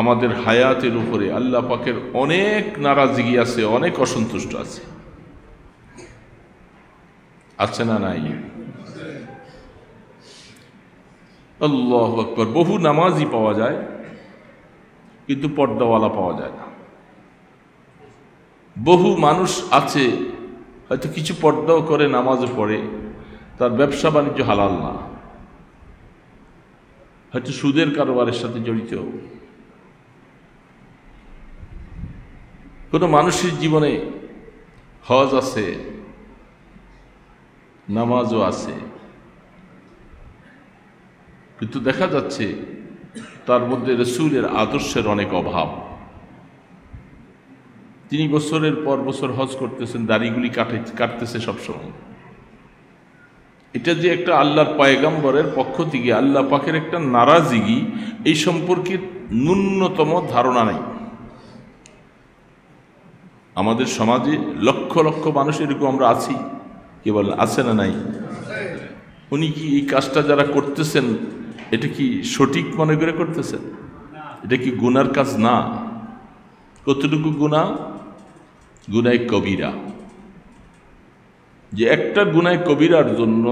আমাদের হায়াতের উপরে আল্লাহ পাকের অনেক নারাজগি আছে, অনেক অসন্তুষ্ট আছে। আছে না নাই? আল্লাহু আকবার। বহু নামাজি পাওয়া যায় কিন্তু পর্দাওয়ালা পাওয়া যায় না। বহু মানুষ আছে হয়তো কিছু পর্দাও করে, নামাজও পড়ে, তার ব্যবসা বাণিজ্য হালাল না, হয়তো সুদের কারবারের সাথে জড়িত। কোনো মানুষের জীবনে হজ আছে, নামাজও আছে, কিন্তু দেখা যাচ্ছে তার মধ্যে রাসূলের আদর্শের অনেক অভাব। তিনি বছরের পর বছর হজ করতেছেন, দাড়িগুলি কাটতেছে সবসময়। এটা যে একটা আল্লাহর পয়গম্বরের পক্ষ থেকে আল্লাহ পাকের একটা নারাজিগি, এই সম্পর্কে ন্যূনতম ধারণা নেই। আমাদের সমাজে লক্ষ লক্ষ মানুষ এরকম আমরা আছি, কি বলেন, আছে না নাই? উনি কি এই কাজটা যারা করতেছেন এটা কি সঠিক মনে করে করতেছেন? এটা কি গুনার কাজ না? কতটুকু গুনাহ? গুনাহ কবিরা। যে একটা গুনাহ কবিরার জন্য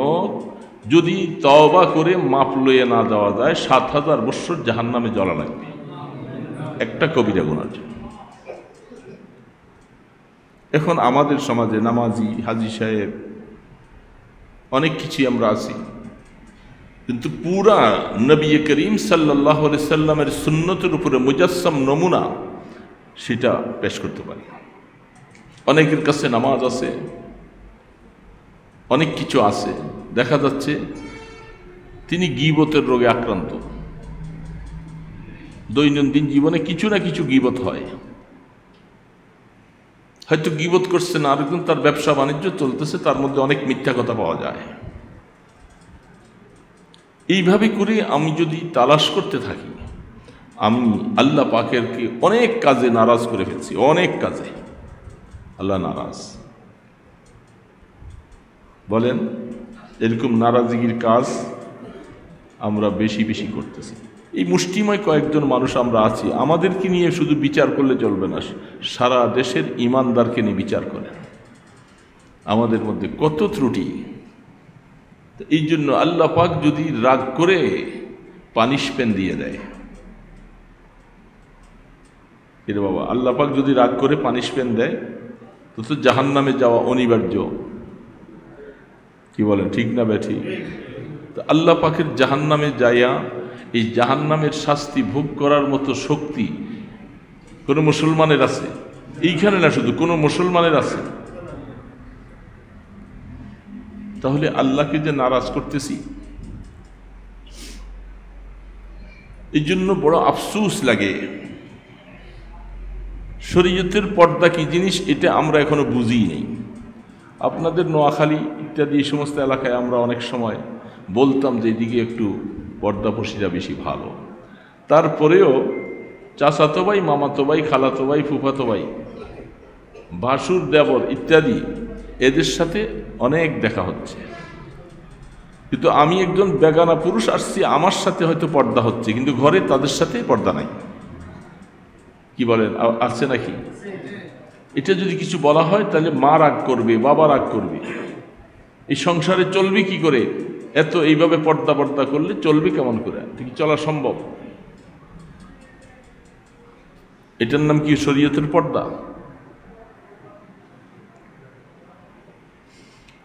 যদি তওবা করে মাপ লইয়া না যাওয়া যায় ৭,০০০ বৎসর জাহান্নামে জ্বলা লাগবে একটা কবিরা গুনার জন্য। এখন আমাদের সমাজে নামাজি, হাজী সাহেব, অনেক কিছুই আমরা আছি, কিন্তু পুরা নবী করিম সাল্লাল্লাহু আলাইহি সাল্লামের সুন্নতের উপরে মুজাসসাম নমুনা সেটা পেশ করতে পারি না। অনেকের কাছে নামাজ আছে, অনেক কিছু আছে, দেখা যাচ্ছে তিনি গীবতের রোগে আক্রান্ত। দৈনন্দিন জীবনে কিছু না কিছু গীবত হয়, হয়তো গীবত করছে না, আরেকজন তার ব্যবসা বাণিজ্য চলতেছে, তার মধ্যে অনেক মিথ্যা কথা পাওয়া যায়। এইভাবে করে আমি যদি তালাশ করতে থাকি, আমি আল্লাহ পাকের কি অনেক কাজে নারাজ করে ফেলছি, অনেক কাজে আল্লাহ নারাজ। বলেন, এরকম নারাজগির কাজ আমরা বেশি বেশি করতেছি। এই মুষ্টিময় কয়েকজন মানুষ আমরা আছি, আমাদেরকে নিয়ে শুধু বিচার করলে চলবে না, সারা দেশের ইমানদারকে নিয়ে বিচার করেন। আমাদের মধ্যে কত ত্রুটি। এই জন্য আল্লাহ পাক যদি রাগ করে পানিশমেন্ট দিয়ে দেয়, এরে বাবা, আল্লাহ পাক যদি রাগ করে পানিশমেন্ট দেয় তো জাহান্নামে যাওয়া অনিবার্য। কি বলেন, ঠিক না বেঠিক? তো আল্লাহ পাকের জাহান্নামে যাইয়া এই জাহান্নামের শাস্তি ভোগ করার মতো শক্তি কোনো মুসলমানের আছে? এইখানে না, শুধু কোনো মুসলমানের আছে? তাহলে আল্লাহকে যে নারাজ করতেছি, এই জন্য বড় আফসোস লাগে। শরীয়তের পর্দা কি জিনিস এটা আমরা এখনো বুঝি নেই। আপনাদের নোয়াখালী ইত্যাদি এই সমস্ত এলাকায় আমরা অনেক সময় বলতাম যে এদিকে একটু পর্দাপশিরা বেশি ভালো, তারপরেও চাচাতো ভাই, মামাতো ভাই, খালাতো ভাই, ফুফাতো ভাই, ভাসুর, দেবর ইত্যাদি এদের সাথে অনেক দেখা হচ্ছে। কিন্তু আমি একজন বেগানা পুরুষ আসছি, আমার সাথে হয়তো পর্দা হচ্ছে, কিন্তু ঘরে তাদের সাথে পর্দা নাই। কি বলেন, আছে নাকি? এটা যদি কিছু বলা হয় তাহলে মা রাগ করবে, বাবা রাগ করবে। এই সংসারে চলবে কি করে? এত এইভাবে পর্দা পর্দা করলে চলবে কেমন করে? এটা কি চলা সম্ভব? এটার নাম কি শরীয়তের পর্দা?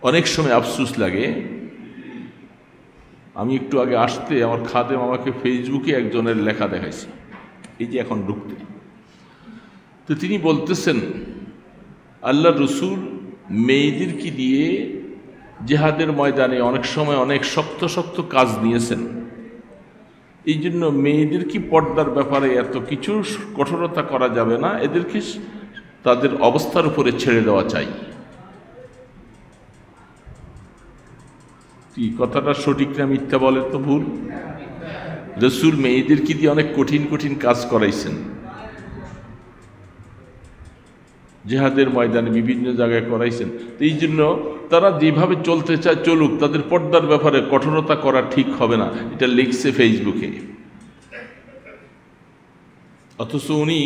অনেক সময় আফসোস লাগে। আমি একটু আগে আসতে আমার খাদেম আমাকে ফেসবুকে একজনের লেখা দেখাইছে, এই যে এখন ঢুকতে, তো তিনি বলতেছেন আল্লাহ রসুল মেয়েদেরকে দিয়ে জিহাদের ময়দানে অনেক সময় অনেক শক্ত শক্ত কাজ নিয়েছেন, এই জন্য মেয়েদেরকে পর্দার ব্যাপারে এত কিছু কঠোরতা করা যাবে না, এদেরকে তাদের অবস্থার উপরে ছেড়ে দেওয়া চাই। কি কথাটা সঠিক না মিথ্যা বলে তো ভুল? রসুল মেয়েদেরকে দিয়ে অনেক কঠিন কঠিন কাজ করাইছেন, জিহাদের ময়দানে বিভিন্ন জায়গায় করাইছেন। এই জন্য তারা যেভাবে চলতে চায় চলুক, তাদের পর্দার ব্যাপারে কঠোরতা করা ঠিক হবে না, এটা লিখছে ফেসবুকে। অথচ উনি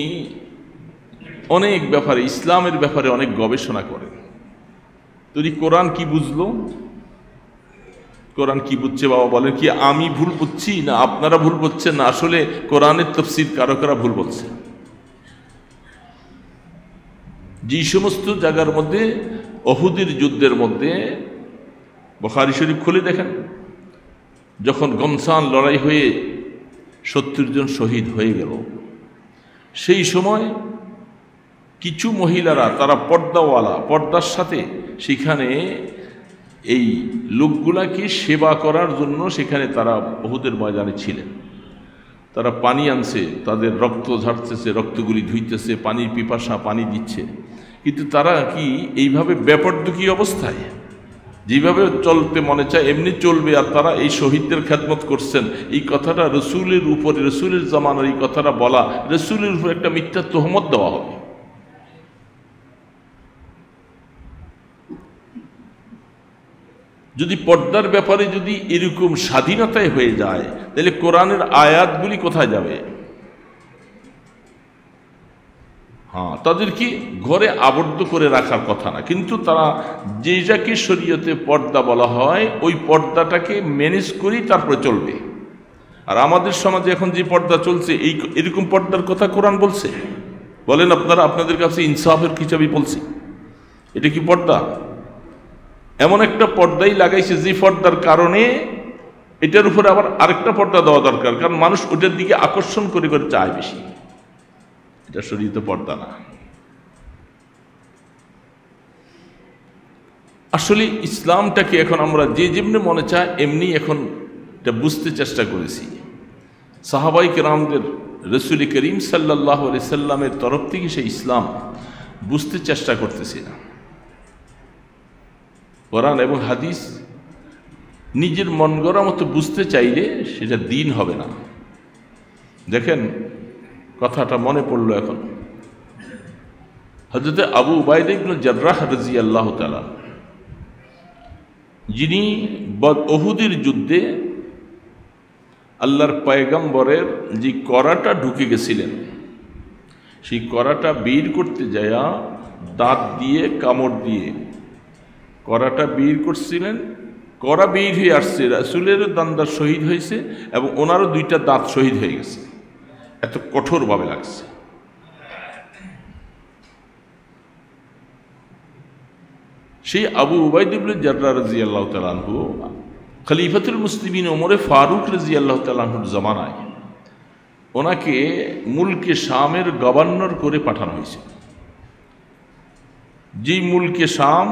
অনেক ব্যাপারে, ইসলামের ব্যাপারে অনেক গবেষণা করেন। তুই কোরআন কি বুঝলো? কোরআন কি বুঝছে বাবা বলেন? কি আমি ভুল বুঝছি না আপনারা ভুল বুঝছেন, না আসলে কোরআনের তাফসীর কারো কারা ভুল বলছে? যে সমস্ত জায়গার মধ্যে উহুদের যুদ্ধের মধ্যে বুখারী শরীফ খুলে দেখেন, যখন গমসান লড়াই হয়ে 70 জন শহীদ হয়ে গেল, সেই সময় কিছু মহিলারা তারা পর্দাওয়ালা, পর্দার সাথে সেখানে এই লোকগুলাকে সেবা করার জন্য সেখানে তারা উহুদের ময়দানে ছিলেন। তারা পানি আনছে, তাদের রক্ত ঝাড়তেছে, রক্তগুলি ধুইতেছে, পানির পিপাসা, পানি দিচ্ছে, কিন্তু তারা কি এইভাবে বেপরদুকি অবস্থায় যেভাবে চলতে মনে চায় এমনি চলবে, আর তারা এই শহীদদের খেদমত করছেন। এই কথাটা রসুলের উপরে, রসুলের জামানার এই কথাটা বলা, রসুলের উপর একটা মিথ্যা তোহমত দেওয়া হবে। যদি পর্দার ব্যাপারে যদি এরকম স্বাধীনতায় হয়ে যায়, তাহলে কোরআনের আয়াতগুলি কোথায় যাবে? হ্যাঁ, তাদেরকে ঘরে আবদ্ধ করে রাখার কথা না, কিন্তু তারা যেটাকে শরীয়তে পর্দা বলা হয় ওই পর্দাটাকে ম্যানেজ করেই তারপরে চলবে। আর আমাদের সমাজে এখন যে পর্দা চলছে, এরকম পর্দার কথা কোরআন বলছে? বলেন আপনারা, আপনাদের কাছে ইনসাফের হিসাবে বলছি, এটা কি পর্দা? এমন একটা পর্দাই লাগাইছে যে পর্দার কারণে এটার উপরে আবার আরেকটা পর্দা দেওয়া দরকার, কারণ মানুষ ওটার দিকে আকর্ষণ করে করে চায় বেশি। এটা শরীয়তে পর্দা না। আসলে ইসলামটাকে এখন আমরা যে যেমনি মনে চায় এমনি এখন এটা বুঝতে চেষ্টা করেছি। সাহাবাই কেরামদের রসুল করিম সাল্লাল্লাহু আলাইহি সাল্লামের তরফ থেকে সেই ইসলাম বুঝতে চেষ্টা করতেছি না। কোরআন এবং হাদিস নিজের মন গড়া মতো বুঝতে চাইলে সেটা দিন হবে না। দেখেন, কথাটা মনে পড়লো এখন, হযরত আবু উবাইদা ইবনে জাররাহ রাদিয়াল্লাহু তাআলা, যিনি উহুদের যুদ্ধে আল্লাহর পয়গম্বরের যে করাটা ঢুকে গেছিলেন, সেই করাটা বের করতে যায়া দাঁত দিয়ে কামড় দিয়ে করাটা বের করছিলেন, করা বের হয়ে আসছে, রাসূলের দান্দা শহীদ হয়েছে এবং ওনারও 2টা দাঁত শহীদ হয়ে গেছে, এত কঠোরভাবে লাগছে। সেই আবু উবাইদা ইবনে জাররাহ রাদিয়াল্লাহু তাআলা আনহু খলিফাতুল মুসলিমিন ওমরে ফারুক রাদিয়াল্লাহু তাআলা আনহুর জামানায় ওনাকে মুলকে শামের গভর্নর করে পাঠানো হয়েছে। যেই মুলকে শাম,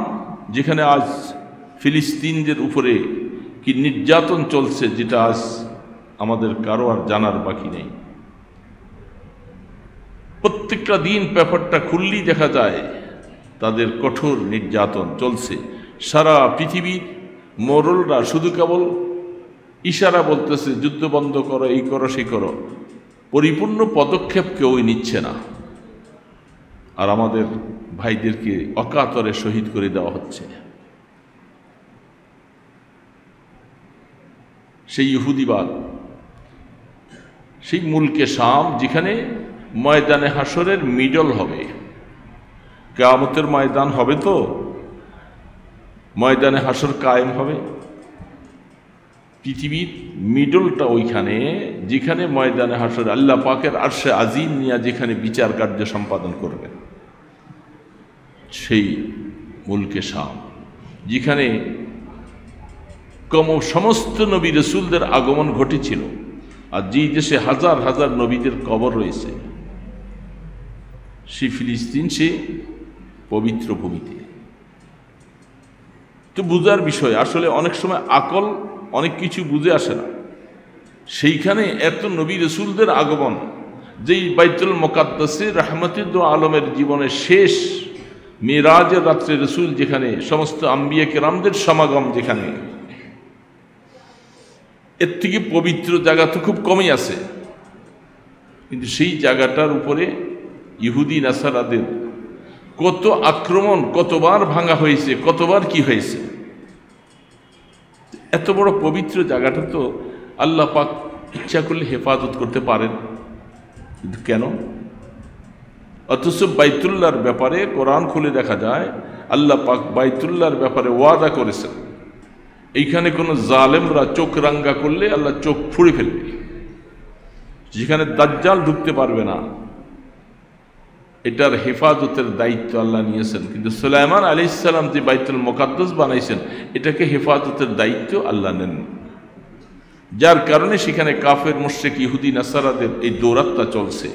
যেখানে আজ ফিলিস্তিনদের উপরে কি নির্যাতন চলছে, যেটা আজ আমাদের কারো আর জানার বাকি নেই। প্রত্যেকটা দিন পেপারটা খুললেই দেখা যায় তাদের কঠোর নির্যাতন চলছে। সারা পৃথিবীর মোড়লরা শুধু কেবল ইশারা বলতেছে, যুদ্ধ বন্ধ করো, এই করো, সেই করো, পরিপূর্ণ পদক্ষেপ কেউই নিচ্ছে না। আর আমাদের ভাইদেরকে অকাতরে শহীদ করে দেওয়া হচ্ছে। সেই ইহুদিবাদ, সেই মুলকে শাম, যেখানে ময়দানে হাসরের মিডল হবে, কিয়ামতের ময়দান হবে, তো ময়দানে হাসর কায়েম হবে, পৃথিবীর মিডলটা ওইখানে, যেখানে ময়দানে হাসর আল্লাহ পাকের আরশে আজিম নিয়ে যেখানে বিচার কার্য সম্পাদন করবেন, সেই মুলকে শাম, যেখানে সমস্ত নবী রসুলদের আগমন ঘটেছিল, আর যেই দেশে হাজার হাজার নবীদের কবর রয়েছে, সেই ফিলিস্তিন, সে পবিত্র ভূমিতে। তো বুঝার বিষয়, আসলে অনেক সময় আকল অনেক কিছু বুঝে আসে না। সেইখানে এত নবী রসুলদের আগমন, যেই বাইতুল মুকাদ্দাসে রাহমাতুল আলমের জীবনের শেষ মিরাজের রাত্রে রসুল, যেখানে সমস্ত আম্বিয়া কেরামদের সমাগম, যেখানে এর থেকে পবিত্র জায়গা তো খুব কমই আছে, কিন্তু সেই জায়গাটার উপরে ইহুদি নাসারাদের কত আক্রমণ, কতবার ভাঙা হয়েছে, কতবার কি হয়েছে। এত বড় পবিত্র জায়গাটা তো আল্লাহ পাক ইচ্ছা করলে হেফাজত করতে পারেন, কিন্তু কেন? অথচ বাইতুল্লাহর ব্যাপারে কোরআন খুলে দেখা যায় আল্লাহ পাক বাইতুল্লাহর ব্যাপারে ওয়াদা করেছেন, এইখানে কোনো জালেমরা চোখ রাঙ্গা করলে আল্লাহ চোখ ফুঁড়ে ফেলবে, যেখানে দাজ্জাল ঢুকতে পারবে না। এটার হেফাজতের দায়িত্ব আল্লাহ নিয়েছেন। কিন্তু সুলাইমান আলাইহিস সালাম যে বাইতুল মুকাদ্দাস বানাইছেন, এটাকে হেফাজতের দায়িত্ব আল্লাহ নেন, যার কারণে সেখানে কাফের মুশরিক ইহুদি নাসারাদের এই দৌরাত্ম্য চলছে।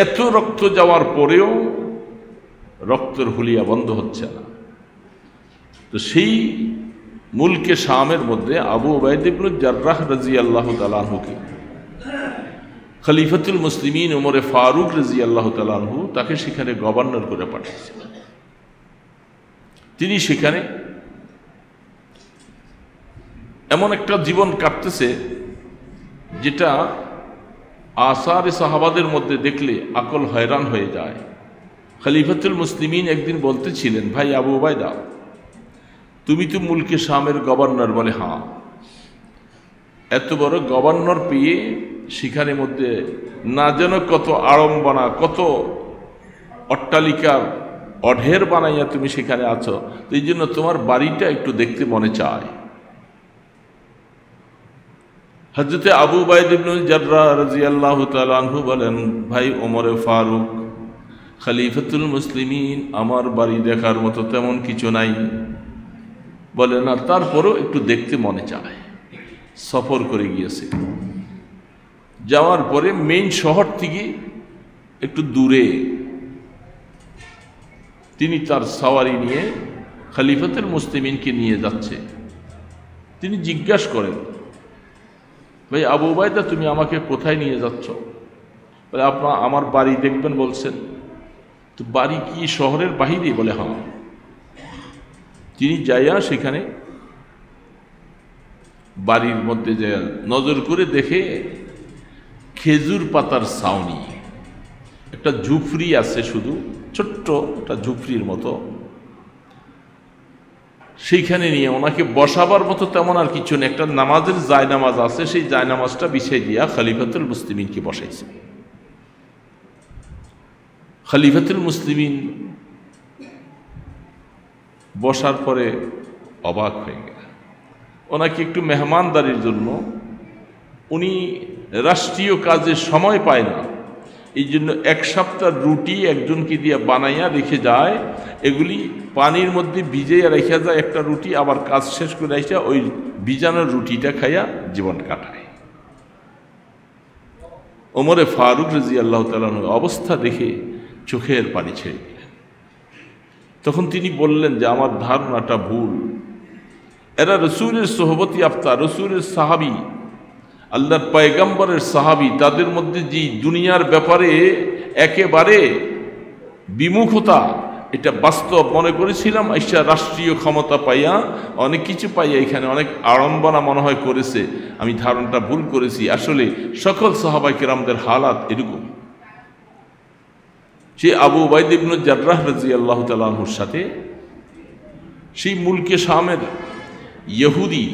এত রক্ত যাওয়ার পরেও রক্তের হুলিয়া বন্ধ হচ্ছে না। তো সেই মুলকে শামের মধ্যে আবু উবাইদা ইবনে জাররাহ রাদিয়াল্লাহু তাআলা আনহুকে খলিফাতুল মুসলিমিন ওমরে ফারুক রাদিয়াল্লাহু তাআলা আনহু তাকে সেখানে গভর্নর করে পাঠিয়েছিলেন। তিনি সেখানে এমন একটা জীবন কাটতেছে যেটা আসারে সাহাবাদের মধ্যে দেখলে আকল হয়রান হয়ে যায়। খলিফাতুল মুসলিমিন একদিন বলতেছিলেন, ভাই আবু উবাইদা, তুমি তো মুলকে শামের গভর্নর। বলে, হ্যাঁ। এত বড় গভর্নর পেয়ে সেখানে মধ্যে না যেন কত আড়ম্বনা, কত অট্টালিকার অঢের বানাইয়া তুমি সেখানে আছো, তো এই জন্য তোমার বাড়িটা একটু দেখতে মনে চায়। হযরতে আবু উবাইদা ইবনে জাররাহ রাদিয়াল্লাহু তাআলা আনহু বলেন, ভাই ওমরে ফারুক, খলিফাতুল মুসলিমিন, আমার বাড়ি দেখার মতো তেমন কিছু নাই। বলে, না, তারপরও একটু দেখতে মনে চায়। সফর করে গিয়েছে, যাওয়ার পরে মেইন শহর থেকে একটু দূরে তিনি তার সাওয়ারি নিয়ে খলিফাতুল মুসলিমিনকে নিয়ে যাচ্ছে। তিনি জিজ্ঞাসা করেন, ভাই আবু উবাইদা, তুমি আমাকে কোথায় নিয়ে যাচ্ছ? বলে, আমার বাড়ি দেখবেন বলছেন। তো বাড়ি কি শহরের বাহিরে? বলে, হ্যাঁ। তিনি যাইয়া সেখানে বাড়ির মধ্যে যাইয়া নজর করে দেখে খেজুর পাতার ছাউনি, একটা ঝুপড়ি আছে, শুধু ছোট্ট একটা ঝুপড়ির মতো। সেইখানে নিয়ে ওনাকে বসাবার মতো তেমন আর কিছু নেই, একটা নামাজের জায়নামাজ আছে, সেই জায়নামাজটা বিছাই দিয়া খলিফাতুল মুসলিমিনকে বসাইছে। খলিফাতুল মুসলিমিন বসার পরে অবাক হয়ে গেল। ওনাকে একটু মেহমানদারির জন্য, উনি রাষ্ট্রীয় কাজে সময় পায় না, এই জন্য এক সপ্তাহ রুটি একজনকে দিয়ে বানাইয়া রেখে যায়, এগুলি পানির মধ্যে ভিজাইয়া রেখে যায় একটা রুটি, আবার কাজ শেষ করে আসা ওই ভিজানোর রুটিটা খাইয়া জীবন কাটায়। ওমরে ফারুক রাদিয়াল্লাহু তাআলা অবস্থা দেখে চোখের পানি ছেড়ে দিলেন। তখন তিনি বললেন যে, আমার ধারণাটা ভুল, এরা রসুলের সোহবতি আফতা, রসুলের সাহাবি, আল্লাহর পয়গম্বরের সাহাবি, তাদের মধ্যে যে দুনিয়ার ব্যাপারে একেবারে বিমুখতা, এটা বাস্তব মনে করেছিলাম। আইসা রাষ্ট্রীয় ক্ষমতা পাইয়া, অনেক কিছু পাইয়া এখানে অনেক আড়ম্বনা মনে হয় করেছে। আমি ধারণাটা ভুল করেছি, আসলে সকল সাহাবায়ে কেরামদের হালাত এরকম। সে আবু উবাইদা ইবনে জাররাহ রাদিয়াল্লাহু তাআলা আনহুর সাথে সেই মুলকে শামের ইহুদি,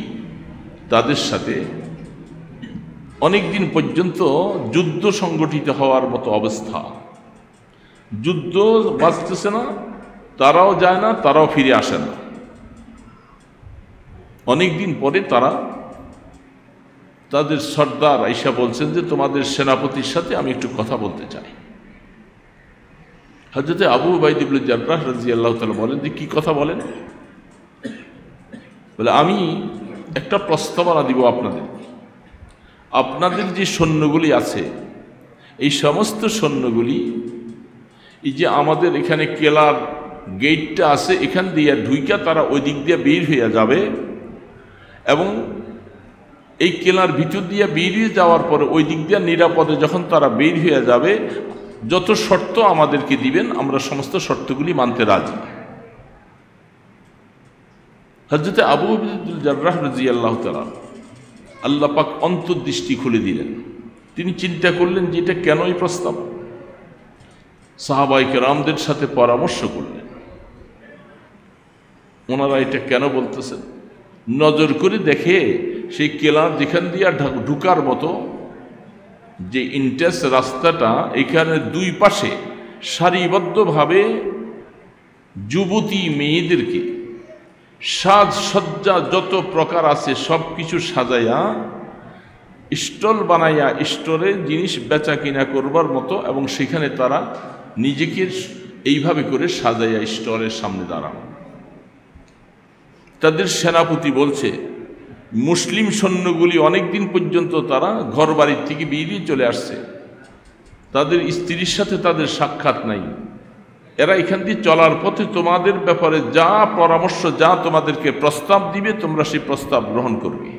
তাদের সাথে অনেক দিন পর্যন্ত যুদ্ধ সংগঠিত হওয়ার মতো অবস্থা। যুদ্ধ বাঁচতেছে না, তারাও যায় না, তারাও ফিরে আসে না। অনেক দিন পরে তারা, তাদের সর্দার আইসা বলছেন যে, তোমাদের সেনাপতির সাথে আমি একটু কথা বলতে চাই। হযরতে আবু উবাইদা ইবনে জাররাহ রাদিয়াল্লাহু তাআলা বলেন যে, কি কথা বলেন? বলে, আমি একটা প্রস্তাবনা দিব আপনাদের। আপনাদের যে সৈন্যগুলি আছে, এই সমস্ত সৈন্যগুলি এই যে আমাদের এখানে কেলার গেটটা আছে, এখান দিয়ে ঢুইকা তারা ওই দিক দিয়ে বের হয়ে যাবে, এবং এই কেলার ভিতর দিয়ে বেরিয়ে যাওয়ার পরে ওই দিক দিয়ে নিরাপদে যখন তারা বের হয়ে যাবে, যত শর্ত আমাদেরকে দিবেন আমরা সমস্ত শর্তগুলি মানতে রাজি। হযরতে আবু উবাইদা জাররাহ রাদিয়াল্লাহু তাআলা, আল্লাহ পাক অন্তর্দৃষ্টি খুলে দিলেন। তিনি চিন্তা করলেন যে এটা কেন এই প্রস্তাব। সাহাবায়ে কেরামদের সাথে পরামর্শ করলেন, ওনারা এটা কেন বলতেছেন। নজর করে দেখে সেই কেলার যেখান দিয়ে ঢুকার মতো যে ইন্টারেস্ট রাস্তাটা, এখানে দুই পাশে সারিবদ্ধভাবে যুবতী মেয়েদেরকে সাজসজ্জা যত প্রকার আছে সব কিছু সাজাইয়া স্টল বানাইয়া স্টোরে জিনিস বেচা কিনা করবার মতো, এবং সেখানে তারা নিজেকে এইভাবে করে সাজাইয়া স্টলের সামনে দাঁড়ানো। তাদের সেনাপতি বলছে মুসলিম সৈন্যগুলি অনেকদিন পর্যন্ত তারা ঘর বাড়ির থেকে বেরিয়ে চলে আসছে, তাদের স্ত্রীর সাথে তাদের সাক্ষাৎ নাই। এরা এখান দিয়ে চলার পথে তোমাদের ব্যাপারে যা পরামর্শ, যা তোমাদেরকে প্রস্তাব দিবে তোমরা সেই প্রস্তাব গ্রহণ করবে।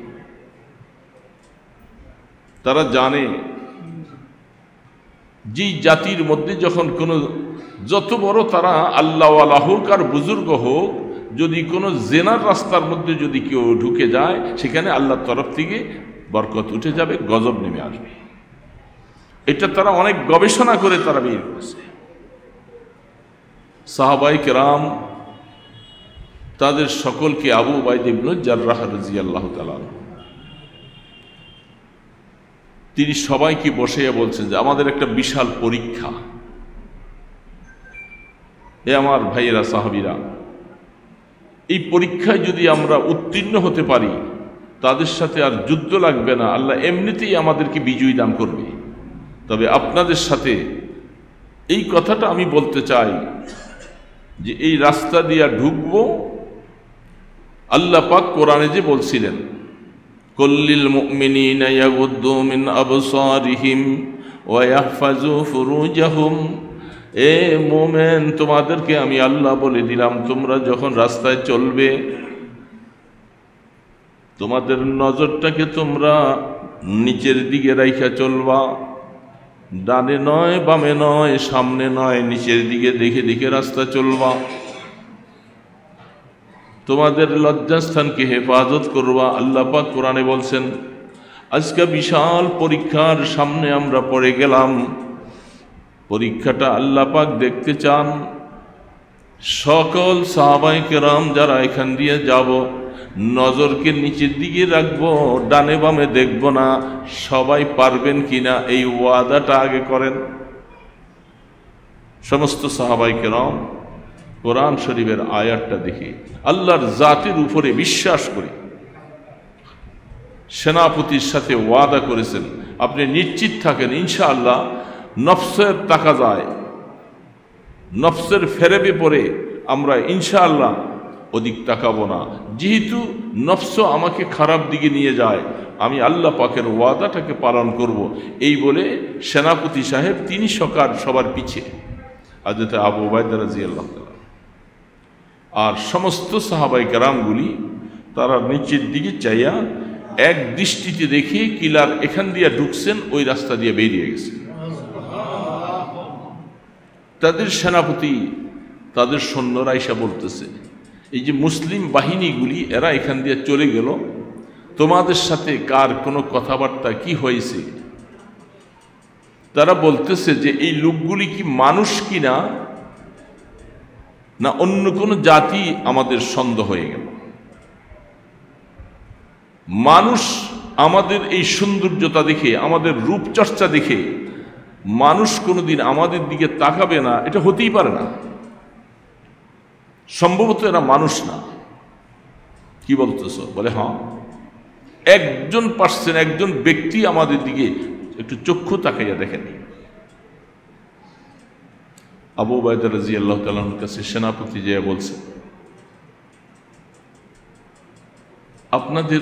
তারা জানে যে জাতির মধ্যে যখন কোনো যত বড় তারা আল্লাহওয়ালা হোক আর বুজুর্গ হোক, যদি কোনো জেনার রাস্তার মধ্যে যদি কেউ ঢুকে যায় সেখানে আল্লাহর তরফ থেকে বরকত উঠে যাবে, গজব নেমে আসবে। এটা তারা অনেক গবেষণা করে তারা বের করেছে। সাহাবায়ে কেরাম তাদের সকলকে আবু উবাইদা ইবনে জাররাহ রাদিয়াল্লাহু তাআলা তিনি সবাইকে বসিয়ে বলছেন যে আমাদের একটা বিশাল পরীক্ষা। এ আমার ভাইয়েরা, সাহাবীরা, এই পরীক্ষায় যদি আমরা উত্তীর্ণ হতে পারি তাদের সাথে আর যুদ্ধ লাগবে না, আল্লাহ এমনিতেই আমাদেরকে বিজয়ী দান করবে। তবে আপনাদের সাথে এই কথাটা আমি বলতে চাই যে এই রাস্তা দিয়ে ঢুকবো, আল্লাহ পাক কোরআনে যে বলছিলেন কুল্লিল মুমিনিনা ইয়াগুদ্দু মিন আবসারিহিম ওয়া ইয়াহফাজু ফুরুজাহুম, এ মুমিন তোমাদেরকে আমি আল্লাহ বলে দিলাম তোমরা যখন রাস্তায় চলবে তোমাদের নজরটাকে তোমরা নিচের দিকে রাইখা চলবা, ডানে নয় বামে নয় সামনে নয়, নিচের দিকে দেখে দেখে রাস্তা চলবা। তোমাদের লজ্জাস্থানকে হেফাজত করবা। আল্লাহ পাক কোরআনে বলছেন আজকে বিশাল পরীক্ষার সামনে আমরা পড়ে গেলাম। পরীক্ষাটা আল্লাহ পাক দেখতে চান। সকল সাহাবায়ে কেরাম যারা এখান দিয়ে যাব নজরকে নিচের দিকে রাখবো, ডানে বামে দেখব না। সবাই পারবেন কিনা এই ওয়াদাটা আগে করেন। সমস্ত সাহাবায়ে কেরাম কোরআন শরীফের আয়াতটা দেখে আল্লাহর জাতের উপরে বিশ্বাস করে সেনাপতির সাথে ওয়াদা করেছেন আপনি নিশ্চিত থাকেন ইনশাআল্লাহ নফসের তাকাজায়, নফসের ফেরেবে পরে আমরা ইনশাআল্লাহ অধিক তাকাবো না। যেহেতু নফস আমাকে খারাপ দিকে নিয়ে যায়, আমি আল্লাহ পাকের ওয়াদাটাকে পালন করব। এই বলে সেনাপতি সাহেব তিনি সবার পিছে হযরত আবু উবাইদা রাদিয়াল্লাহু তাআলা আর সমস্ত সাহাবায়ে কেরামগুলি তারা নিচের দিকে চাইয়া এক দৃষ্টিতে দেখে কিলার এখান দিয়ে ঢুকছেন, ওই রাস্তা দিয়ে বেরিয়ে গেছে। তাদের সেনাপতি তাদের সৈন্যরা এসে বলতেছে এই যে মুসলিম বাহিনীগুলি এরা এখান দিয়ে চলে গেল, তোমাদের সাথে কার কোনো কথাবার্তা কি হয়েছে? তারা বলতেছে যে এই লোকগুলি কি মানুষ কিনা না অন্য কোনো জাতি, আমাদের সন্দেহ হয়ে গেল। মানুষ আমাদের এই সৌন্দর্যতা দেখে, আমাদের রূপচর্চা দেখে মানুষ কোনোদিন আমাদের দিকে তাকাবে না, এটা হতেই পারে না। সম্ভবত এরা মানুষ না। কি বলতেছ? বলে হ্যাঁ, একজন পার্সন, একজন ব্যক্তি আমাদের দিকে একটু চক্ষু তাকাইয়া দেখেনি। আবু উবাইদা রাদিয়াল্লাহু তাআলার কাছে সেনাপতি যে বলছে আপনাদের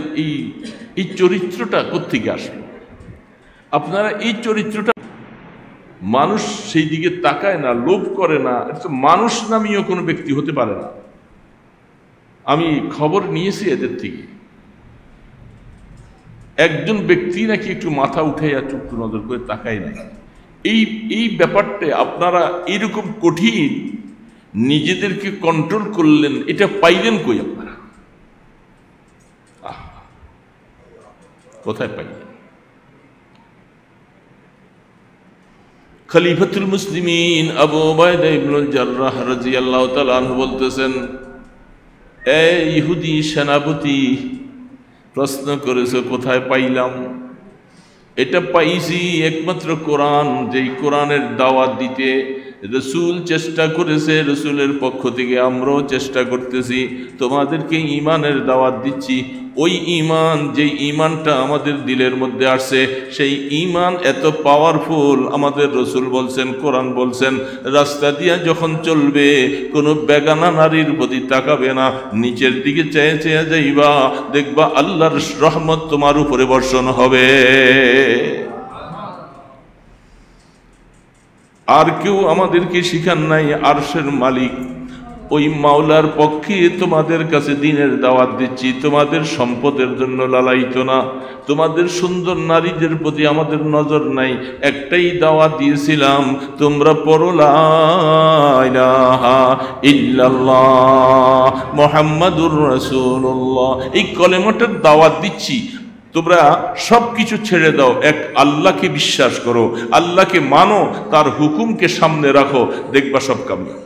এই চরিত্রটা কোত্থেকে আসলো? আপনারা এই চরিত্রটা, মানুষ সেই দিকে তাকায় না, লোভ করে না, এটা মানুষ নামীয় কোনো ব্যক্তি হতে পারে না। আমি খবর নিয়েছি এদের থেকে, একজন ব্যক্তি নাকি একটু মাথা উঠাইয়া চুপ নজর করে তাকায় নাই। এই ব্যাপারটা আপনারা এরকম কঠিন নিজেদেরকে কন্ট্রোল করলেন, এটা পাইলেন কই আপনারা? কোথায় পাইলেন? খলিফাতুল মুসলিমিন আবু উবাইদা ইবনুল জাররাহ রাদিয়াল্লাহু তাআলা আনহু বলতেছেন, এই ইহুদি সেনাপতি প্রশ্ন করেছে কোথায় পাইলাম? এটা পাইছি একমাত্র কোরআন, যেই কোরআনের দাওয়াত দিতে রসুল চেষ্টা করেছে, রসুলের পক্ষ থেকে আমরাও চেষ্টা করতেছি, তোমাদেরকে ঈমানের দাওয়াত দিচ্ছি। ওই ঈমান, যেই ঈমানটা আমাদের দিলের মধ্যে আসছে, সেই ঈমান এত পাওয়ারফুল। আমাদের রসুল বলছেন, কোরআন বলছেন, রাস্তা দিয়ে যখন চলবে কোনো বেগানা নারীর প্রতি তাকাবে না, নিচের দিকে চেয়ে চেয়ে যাইবা, দেখবা আল্লাহর রহমত তোমার উপরে বর্ষণ হবে। আর কেউ আমাদেরকে শিখান নাই। আরশের মালিক ওই মাওলার পক্ষে তোমাদের কাছে দ্বীনের দাওয়াত দিচ্ছি। তোমাদের সম্পদের জন্য লালায়িত না, তোমাদের সুন্দর নারীদের প্রতি আমাদের নজর নাই। একটাই দাওয়াত দিয়েছিলাম, তোমরা পড়ো লা ইলাহা ইল্লাল্লাহ মুহাম্মাদুর রাসূলুল্লাহ। এই কলেমাটার দাওয়াত দিচ্ছি। তোমরা সব কিছু ছেড়ে দাও, এক আল্লাহকে বিশ্বাস করো, আল্লাহকে মানো, তার হুকুমকে সামনে রাখো, দেখবা সব কামিয়াব।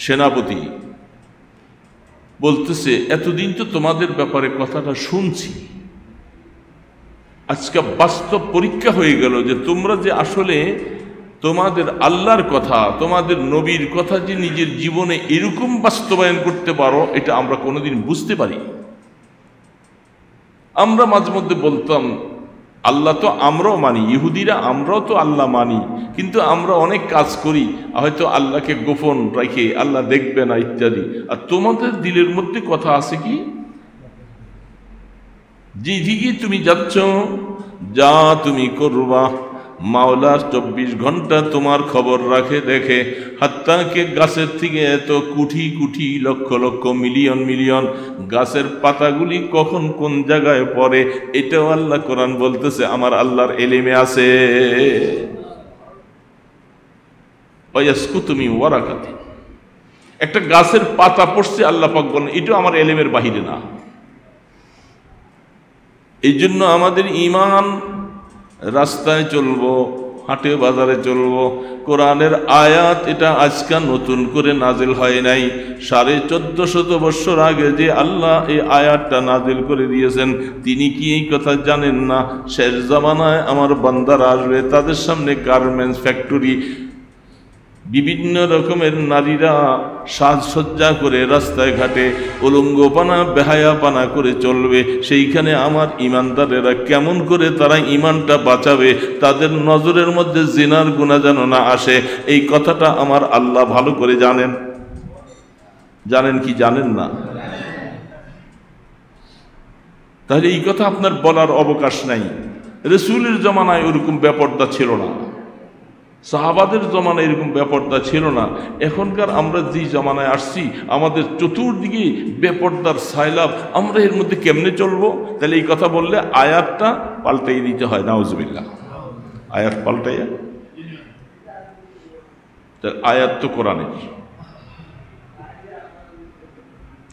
সেনাপতি বলতেছে, এতদিন তো তোমাদের ব্যাপারে কথাটা শুনছি, আজকে বাস্তব পরীক্ষা হয়ে গেল যে তোমরা যে আসলে তোমাদের আল্লাহর কথা, তোমাদের নবীর কথা যে নিজের জীবনে এরকম বাস্তবায়ন করতে পারো, এটা আমরা কোনোদিন বুঝতে পারি। আমরা মাঝে মধ্যে বলতাম আল্লাহ তো আমরাও মানি, ইহুদিরা আমরাও তো আল্লাহ মানি, কিন্তু আমরা অনেক কাজ করি হয়তো আল্লাহকে গোপন রেখে, আল্লাহ দেখবে না ইত্যাদি। আর তোমাদের দিলের মধ্যে কথা আছে কি, যেদিকে তুমি যাচ্ছ, যা তুমি করবা, মাওলার 24 ঘন্টা তোমার খবর রাখে, দেখে। হাত্তাকে গাছের থেকে এত কোটি কোটি লক্ষ লক্ষ মিলিয়ন মিলিয়ন গাছের পাতাগুলি কখন কোন জায়গায় পড়ে, এটাও আল্লাহ কোরআন বলতেছে আমার আল্লাহর এলেমে আছে। তুমি ওয়ারাকাতি, একটা গাছের পাতা পড়ছে, আল্লাহ পাক বলেন এটাও আমার এলেমের বাহিরে না। এই জন্য আমাদের ঈমান, রাস্তায় চলবো, হাটে বাজারে চলবো, কোরআনের আয়াত এটা আজকাল নতুন করে নাজিল হয় নাই। 1450 বছর আগে যে আল্লাহ এই আয়াতটা নাজিল করে দিয়েছেন, তিনি কি এই কথা জানেন না? শেষ জামানায় আমার বান্দারা আসবে, তাদের সামনে গার্মেন্টস ফ্যাক্টরি, বিভিন্ন রকমের নারীরা সাজসজ্জা করে রাস্তায় ঘাটে উলঙ্গপানা বেহায়াপানা করে চলবে। সেইখানে আমার ইমানদারেরা কেমন করে তারা ইমানটা বাঁচাবে, তাদের নজরের মধ্যে জিনার গুনাহ যেন না আসে, এই কথাটা আমার আল্লাহ ভালো করে জানেন। জানেন কি জানেন না? তাহলে এই কথা আপনার বলার অবকাশ নাই। রাসূলের জামানায় ওরকম বেপরদা ছিল না, সাহাবাদের জমানায় এরকম বেপরদা ছিল না। এখনকার আমরা যে জমানায় আসছি, আমাদের চতুর্দিকে বেপরদার সাইলাব, আমরা এর মধ্যে কেমনে চলবো? তাহলে এই কথা বললে আয়াতটা পাল্টাই দিতে হয়, নাউজুবিল্লাহ। আয়াত পাল্টাইয়া, আয়াত তো কোরআনের।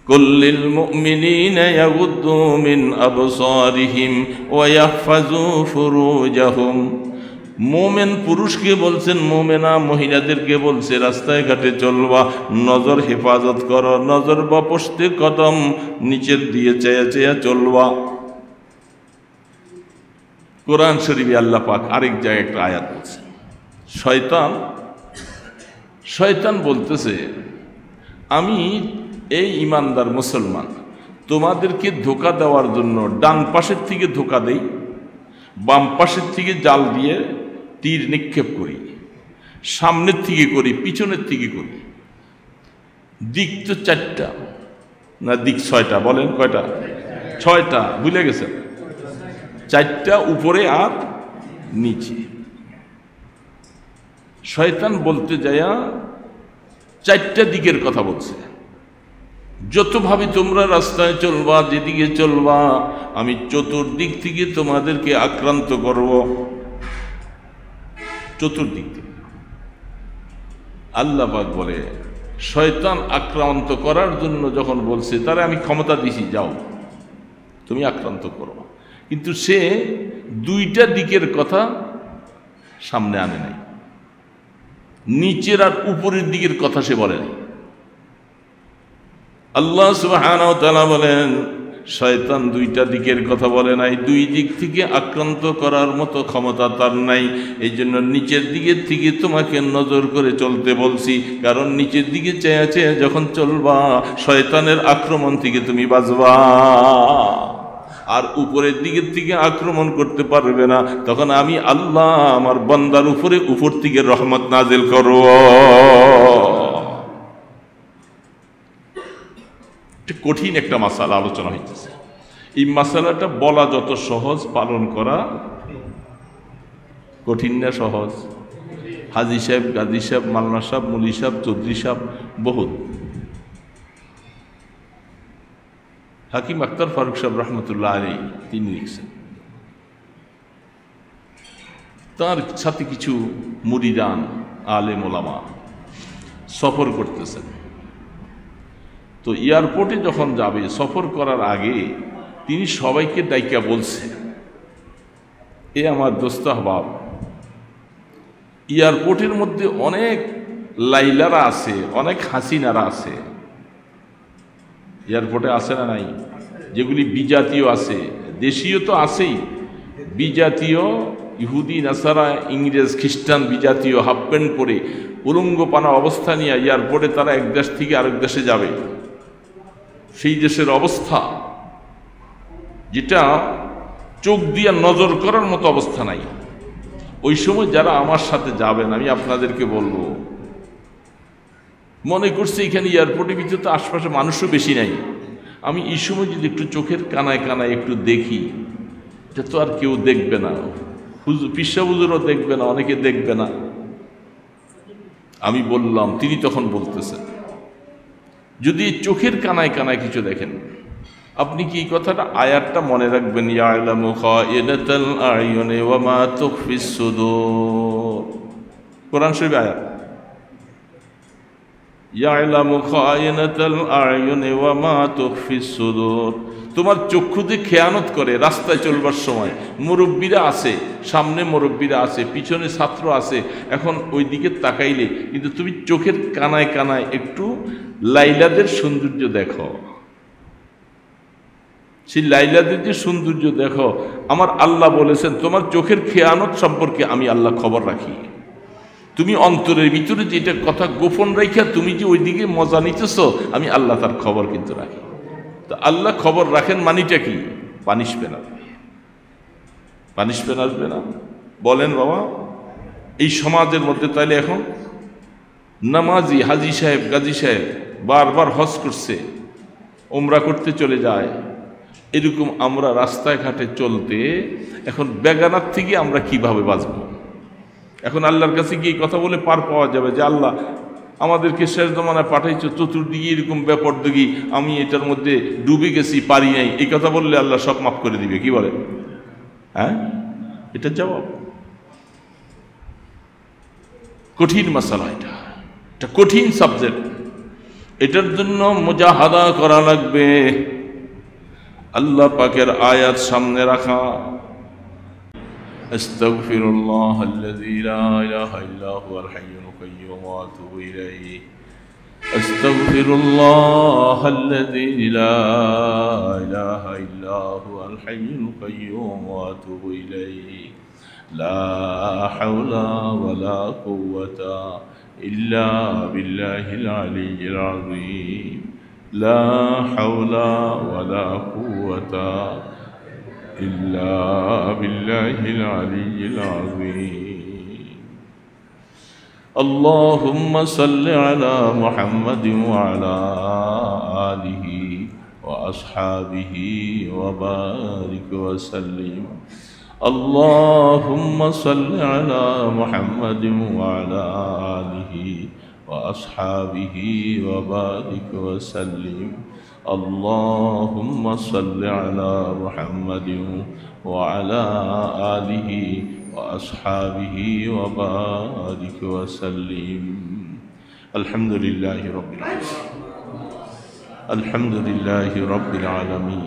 কুল্লিল মুমিনিনা ইয়াগুদ্দু মিন আবসারিহিম ওয়া ইয়াহফাযু ফুরুজাহুম। মোমেন পুরুষকে বলছেন, মোমেনা মহিলাদেরকে বলছে রাস্তায় ঘাটে চলবা, নজর হেফাজত করো, নজর বাপস্তে কদম, নিচের দিয়ে চেয়ে চেয়ে চলবা। কোরআন শরীফে আল্লাহ পাক আরেক জায়গায় একটা আয়াত বলছে, শয়তান বলতেছে আমি এই ইমানদার মুসলমান, তোমাদেরকে ধোঁকা দেওয়ার জন্য ডান পাশের থেকে ধোঁকা দেই, বাম পাশের থেকে জাল দিয়ে তীর নিক্ষেপ করি, সামনের থেকে করি, পিছনের থেকে করি। দিক তো 4টা না, দিক 6টা, বলেন কয়টা? 6টা, ভুলে গেছেন? 4টা উপরে আর নিচে। শয়তান বলতে যায়া 4টা দিকের কথা বলছে। যতভাবে তোমরা রাস্তায় চলবা, যেদিকে চলবা, আমি চতুর্দিক থেকে তোমাদেরকে আক্রান্ত করব, চতুর্দিক থেকে। আল্লাহ পাক বলে শয়তান আক্রান্ত করার জন্য যখন বলছে, তারে আমি ক্ষমতা দিছি, যাও তুমি আক্রান্ত করো, কিন্তু সে 2টা দিকের কথা সামনে আনে নাই, নিচের আর উপরের দিকের কথা সে বলে নাই। আল্লাহ সুবহানাহু ওয়া তাআলা বলেন শয়তান দুইটা দিকের কথা বলে নাই, দুই দিক থেকে আক্রান্ত করার মতো ক্ষমতা তার নাই। এই জন্য নিচের দিকের থেকে তোমাকে নজর করে চলতে বলছি, কারণ নিচের দিকে চেয়ে চেয়ে যখন চলবা শয়তানের আক্রমণ থেকে তুমি বাঁচবা। আর উপরের দিকের থেকে আক্রমণ করতে পারবে না, তখন আমি আল্লাহ আমার বান্দার উপরে উপর থেকে রহমত নাজিল করব। কঠিন একটা মাসালা আলোচনা হইতেছে। এই মাসালাটা বলা যত সহজ, পালন করা কঠিন না সহজ? হাজি সাহেব, গাজী সাহেব, মাওলানা সাহেব, মুলি সাহেব, চৌধুরী সাহেব বহুত। হাকিম আখতার ফারুক সাহেব রহমতুল্লাহ আলাইহি তিনি লিখছেন, তার সাথে কিছু মুরিদান আলেম ওলামা সফর করতেছেন। তো এয়ারপোর্টে যখন যাবে, সফর করার আগে তিনি সবাইকে ডাইকা বলছে, এ আমার দোস্ত আহবাব, এয়ারপোর্টের মধ্যে অনেক লাইলারা আছে, অনেক হাসিনারা আছে। এয়ারপোর্টে আছে না নাই? যেগুলি বিজাতীয় আছে, দেশীয় তো আছেই, বিজাতীয় ইহুদি, নাসারা, ইংরেজ, খ্রিস্টান বিজাতীয় হাফ প্যান্ট পরে উলঙ্গপানা অবস্থা নিয়ে এয়ারপোর্টে তারা এক দেশ থেকে আরেক দেশে যাবে। সেই দেশের অবস্থা যেটা চোখ দিয়ে নজর করার মতো অবস্থা নাই। ওই সময় যারা আমার সাথে যাবেন, আমি আপনাদেরকে বলবো, মনে করছি এখানে এয়ারপোর্টের ভিতরে তো আশপাশে মানুষও বেশি নাই, আমি এই সময় যদি একটু চোখের কানায় কানায় একটু দেখি, এটা তো আর কেউ দেখবে না, পিসা হুজুরও দেখবে না, অনেকে দেখবে না। আমি বললাম, তিনি তখন বলতেছেন, যদি চোখের কানায় কানায় কিছু দেখেন, আপনি কি এই কথাটা, আয়াতটা মনে রাখবেন, ইয়ালামু খায়িনাতাল আয়ুনি ওয়া মা তুখফিস সুদূর, কোরআন শরীফ আয়াত। ইয়ালামু খায়িনাতাল আয়ুনি ওয়া মা তুখফিস সুদূর। তোমার চক্ষুতে খেয়ানত করে রাস্তায় চলবার সময়, মুরব্বীরা আছে, সামনে মুরব্বীরা আছে, পিছনে ছাত্র আছে, এখন ওই দিকে তাকাইলে কিন্তু তুমি চোখের কানায় কানায় একটু লাইলাদের সৌন্দর্য দেখো, সেই লাইলাদের যে সৌন্দর্য দেখো। আমার আল্লাহ বলেছেন, তোমার চোখের খেয়ানত সম্পর্কে আমি আল্লাহ খবর রাখি। তুমি অন্তরের ভিতরে যেটা কথা গোপন রাখিয়া তুমি যে ওইদিকে মজা নিতেছ, আমি আল্লাহ তার খবর কিন্তু রাখি। তো আল্লাহ খবর রাখেন মানিটা কি? পানিশমেন্ট আসবে, পানিশমেন্ট আসবে না? বলেন বাবা, এই সমাজের মধ্যে তাইলে এখন নামাজি হাজি সাহেব, গাজী সাহেব বারবার হজ করছে, উমরা করতে চলে যায়, এরকম আমরা রাস্তায় ঘাটে চলতে এখন বেগানার থেকে আমরা কিভাবে বাঁচব? এখন আল্লাহর কাছে গিয়ে কথা বলে পার পাওয়া যাবে যে আল্লাহ আমাদেরকে শেষ জমানায় পাঠাইছো, চতুর্দিকে এরকম ব্যাপার দেখি, আমি এটার মধ্যে ডুবে গেছি, পারি নাই, এই কথা বললে আল্লাহ সব মাফ করে দিবে? কি বলে? হ্যাঁ, এটার জবাব। কঠিন মাসালা, এটা কঠিন সাবজেক্ট, এটার জন্য মুজাহাদা করা লাগবে, আল্লাহ পাকের আয়াত সামনে রাখা। আস্তাগফিরুল্লাহাল্লাযী লা ইলাহা ইল্লা হুয়াল হাইয়ুল কাইয়্যুম ওয়া আতুবু ইলাইহি। আস্তাগফিরুল্লাহাল্লাযী লা ইলাহা ইল্লা হুয়াল হাইয়ুল কাইয়্যুম ওয়া আতুবু ইলাইহি। লা হাওলা ওয়া লা কুওয়াতা ইল্লা বিল্লাহিল আলিয়্যিল আযীম। লা হাওলা ওয়া লা কুওয়াতা ইল্লা বিল্লাহিল আলিয়্যিল আযীম। আল্লাহুম্মা সাল্লি আলা মুহাম্মাদিন ওয়া আলা আলিহি ওয়া আসহাবিহি ওয়া বারিক ওয়া সাল্লিম। আল্লাহুম্মা সাল্লি আলা মুহাম্মাদিন ওয়া আলা আলিহি ওয়া আসহাবিহি ওয়া বারিক ওয়া সাল্লিম। আল্লাহুম্মা সাল্লি আলা মুহাম্মাদিন ওয়া আলা আলিহি ওয়া আসহাবিহি ওয়া বারিক ওয়া সাল্লিম। আলহামদুলিল্লাহি রাব্বিল আলামিন। আলহামদুলিল্লাহি রাব্বিল আলামিন।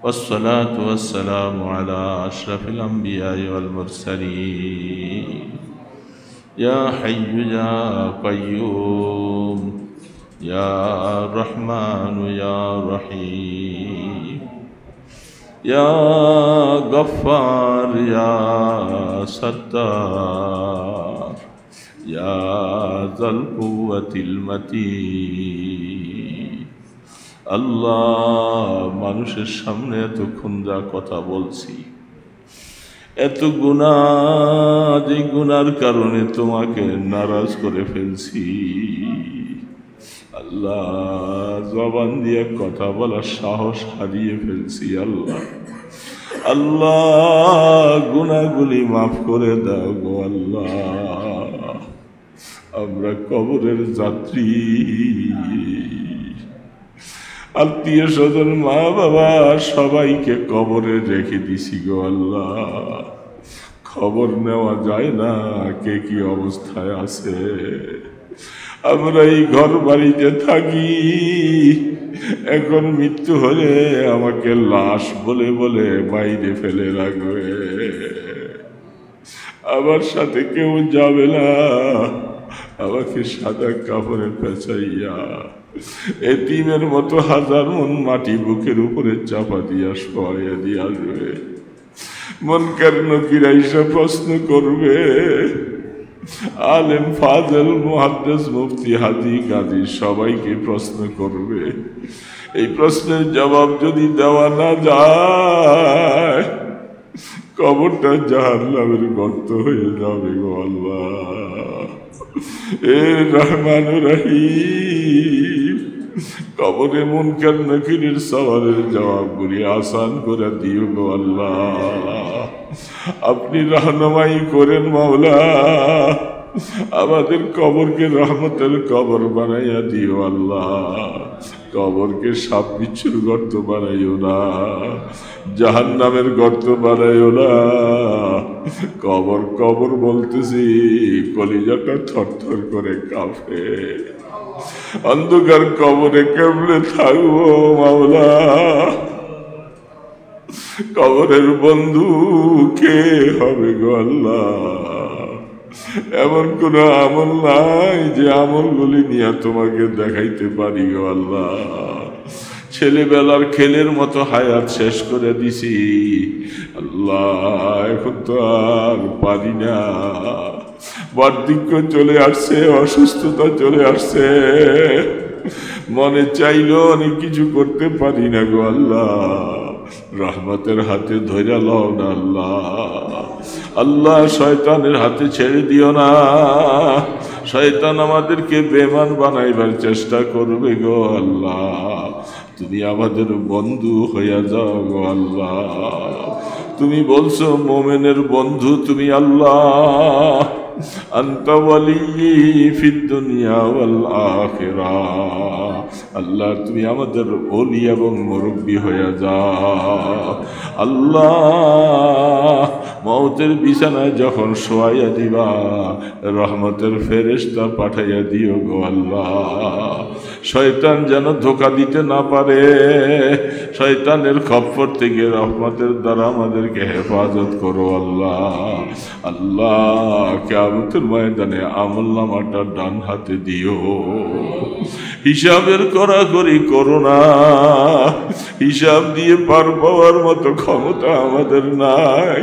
والصلاة والسلام على أشرف الأنبياء والمرسلين. يا حي يا قيوم ইয়া রহমান ইয়া রহিম, ইয়া গফফার ইয়া সত্তার, ইয়া যাল কুওয়াতিল মাতিন। আল্লাহ, মানুষের সামনে এতক্ষণ যা কথা বলছি, এত গুনাহ, যে গুনার কারণে তোমাকে নারাজ করে ফেলছি। আল্লাহ, জবান দিয়ে কথা বলার সাহস হারিয়ে ফেলছি। আল্লাহ, আল্লাহ, গুনাহগুলি মাফ করে দাও গো আল্লাহ। আমরা কবরের যাত্রী, আত্মীয় স্বজন, মা বাবা সবাইকে কবরে রেখে দিছি গো আল্লাহ। খবর নেওয়া যায় না কে কি অবস্থায় আছে। আমরা এই ঘর বাড়িতে থাকি, এখন মৃত্যু হলে আমাকে লাশ বলে বলে বাইরে ফেলে রাখবে, আমার সাথে কেউ যাবে না, আমাকে সাদা কাপড়ে পেঁচাইয়া এতিমের মতো হাজার মন মাটি বুকের উপরে চাপা দিয়া শোয়াইয়া দিয়ে আসবে। মুনকার নাকির আইসা প্রশ্ন করবে, আলেম ফাজল মুহাদ্দিস মুফতি হাজি গাজী সবাইকে প্রশ্ন করবে। এই প্রশ্নের জবাব যদি দেওয়া না যায়, কবরটা জাহান্নামের গর্ত হয়ে যাবে গো আল্লাহ। এ রহমানুর রহিম, কবরে মুনকার নাকিরের সওয়ালের জবাবগুলি আসান করে দিও গো আল্লাহ। আপনি রহনুমাই করেন মাওলা, আমাদের কবরকে রহমতের কবর বানাইয়া দিও আল্লাহ। কবরকে সাপ বিচ্ছুর গর্ত বানাইও না, জাহান্নামের গর্ত বানাইও না। কবর কবর বলতেছি, কলিজাটা থরথর করে কাঁপে। অন্ধকার কবরে কেমনে থাকবো মাওলা? কবরের বন্ধু কে হবে গো আল্লাহ? এমন কোন আমল নাই যে আমলগুলি নিয়ে তোমাকে দেখাইতে পারি গো আল্লাহ। ছেলেবেলার খেলের মতো হায়াত শেষ করে দিছি আল্লাহ, এখন তো আর পারি না। বার্ধক্য চলে আসছে, অসুস্থতা চলে আসছে, মনে চাইলো অনেক কিছু করতে পারি না গো আল্লাহ। রহমতের হাতে ধৈর্য লও না আল্লাহ। আল্লাহ, শয়তানের হাতে ছেড়ে দিও না। শয়তান আমাদেরকে বেঈমান বানাইবার চেষ্টা করবে গো আল্লাহ। তুমি আমাদের বন্ধু হইয়া যাও গো আল্লাহ। তুমি বলছো মুমিনের বন্ধু তুমি আল্লাহ, আনতা ওয়ালি ফিদ দুনিয়া ওয়াল আখিরাহ। আল্লাহ, তুমি আমাদের ওলি এবং মুরব্বি হয়ে যাও আল্লাহ। মওতের বিছানায় যখন শোয়াইয়া দিবা, রহমতের ফেরেশতা পাঠাইয়া দিও গো আল্লাহ। শয়তান যেন ধোঁকা দিতে না পারে, শয়তানের খপ্পর থেকে রহমতের দ্বারা আমাদেরকে হেফাজত করো আল্লাহ। আল্লাহ, কিয়ামতের ময়দানে আমলনামাটা ডান হাতে দিও, হিসাবের কড়াকড়ি করো না। হিসাব দিয়ে পার পাওয়ার মতো ক্ষমতা আমাদের নাই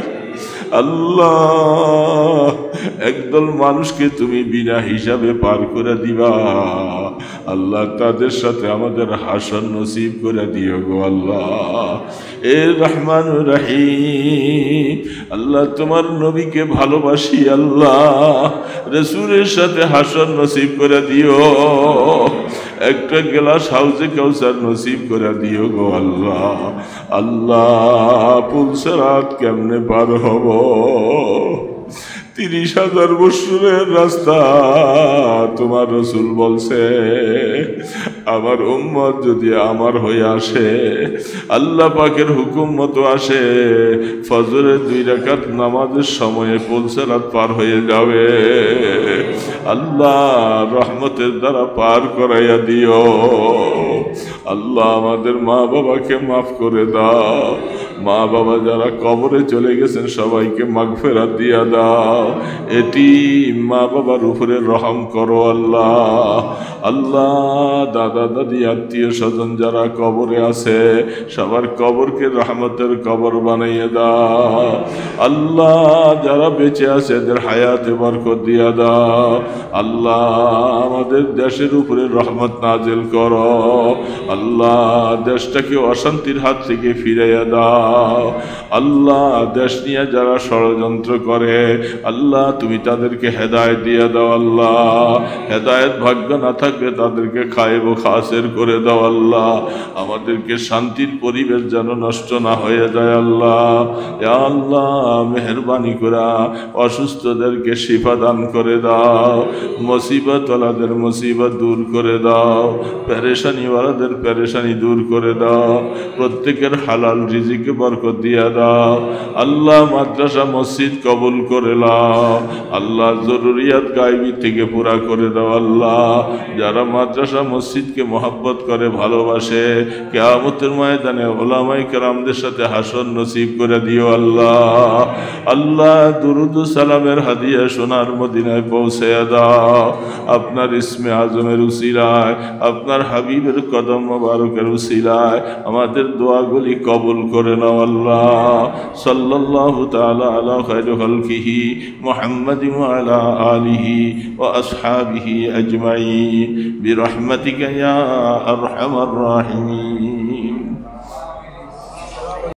আল্লাহ। একদল মানুষকে তুমি বিনা হিসাবে পার করে দিবা আল্লাহ, তাদের সাথে আমাদের হাসর নসিব করে দিও গো আল্লাহ। এ রহমান রহিম, আল্লাহ তোমার নবীকে ভালোবাসি আল্লাহ, রাসূলের সাথে হাসর নসিব করে দিও। একটা গ্লাস হাউজে কাউসার নসিব করে দিও গো আল্লাহ। আল্লাহ, পুলসরাত কেমনে পার হব? 30,000 বছরের রাস্তা। তোমার রাসূল বলছে, আমার উম্মত যদি আমার হয়ে আসে, আল্লাহ পাকের হুকুম মতো আসে, ফজরের 2 রাকাত নামাজের সময়ে পুলসরাত পার হয়ে যাবে। আল্লাহ, রহমতের দ্বারা পার করাইয়া দিও আল্লাহ। আমাদের মা বাবাকে মাফ করে দাও, মা বাবা যারা কবরে চলে গেছেন সবাইকে মাগফিরাত দিয়া দাও। এটি মা বাবার উপরে রহম করো আল্লাহ। আল্লাহ দাদা দাদি আত্মীয় স্বজন যারা কবরে আছে সবার কবরকে রহমতের কবর বানাইয়ে দাও। আল্লাহ যারা বেঁচে আছে এদের হায়াতে বরকত দিয়া দাও। আল্লাহ আমাদের দেশের উপরে রহমত নাজিল করো। আল্লাহ দেশটাকে অশান্তির হাত থেকে ফিরাইয়া দাও। আল্লাহ দেশ নিয়ে যারা ষড়যন্ত্র করে আল্লাহ তুমি তাদেরকে হেদায়েত দিয়ে দাও। আল্লাহ হেদায়েত ভাগ্য না থাকলে তাদেরকে খায়েব খাসের করে দাও। আল্লাহ আমাদেরকে শান্তির পরিবেশ যেন নষ্ট না হয়ে যায়। আল্লাহ ইয়া আল্লাহ মেহেরবানি করে অসুস্থদেরকে শিফা দান করে দাও। মুসিবত ওয়ালাদের মুসিবত দূর করে দাও। পেরেশানি ওয়ালাদের পেরেশানি দূর করে দাও। প্রত্যেকের হালাল রিজিকে বরকত দিয়া দাও। আল্লাহ মাদ্রাসা মসজিদ কবুল করে নাও। আল্লাহ জরুরিয়াত গায়বী থেকে পুরা করে দাও। আল্লাহ যারা মাদ্রাসা মসজিদকে মহব্বত করে ভালোবাসে কিয়ামতের ময়দানে উলামায়ে কেরামদের সাথে হাসর নসিব করে দিও। আল্লাহ আল্লাহ দুরুদ ও সালামের হাদিয়া সোনার মদিনায় পৌঁছে দাও। আপনার ইসমে আজমের উসিলায় আপনার হাবিবের কদম মোবারকের উসিলায় আমাদের দোয়াগুলি কবুল করে নাও। আল্লাহ সাল্লাল্লাহু তাআলা আলা খায়রি খালকিহি মুহাম্মাদিন ওয়া আলা আলিহি ওয়া আসহাবিহি আজমাইন বিরহমাতিকা ইয়া আরহামার রাহিমিন।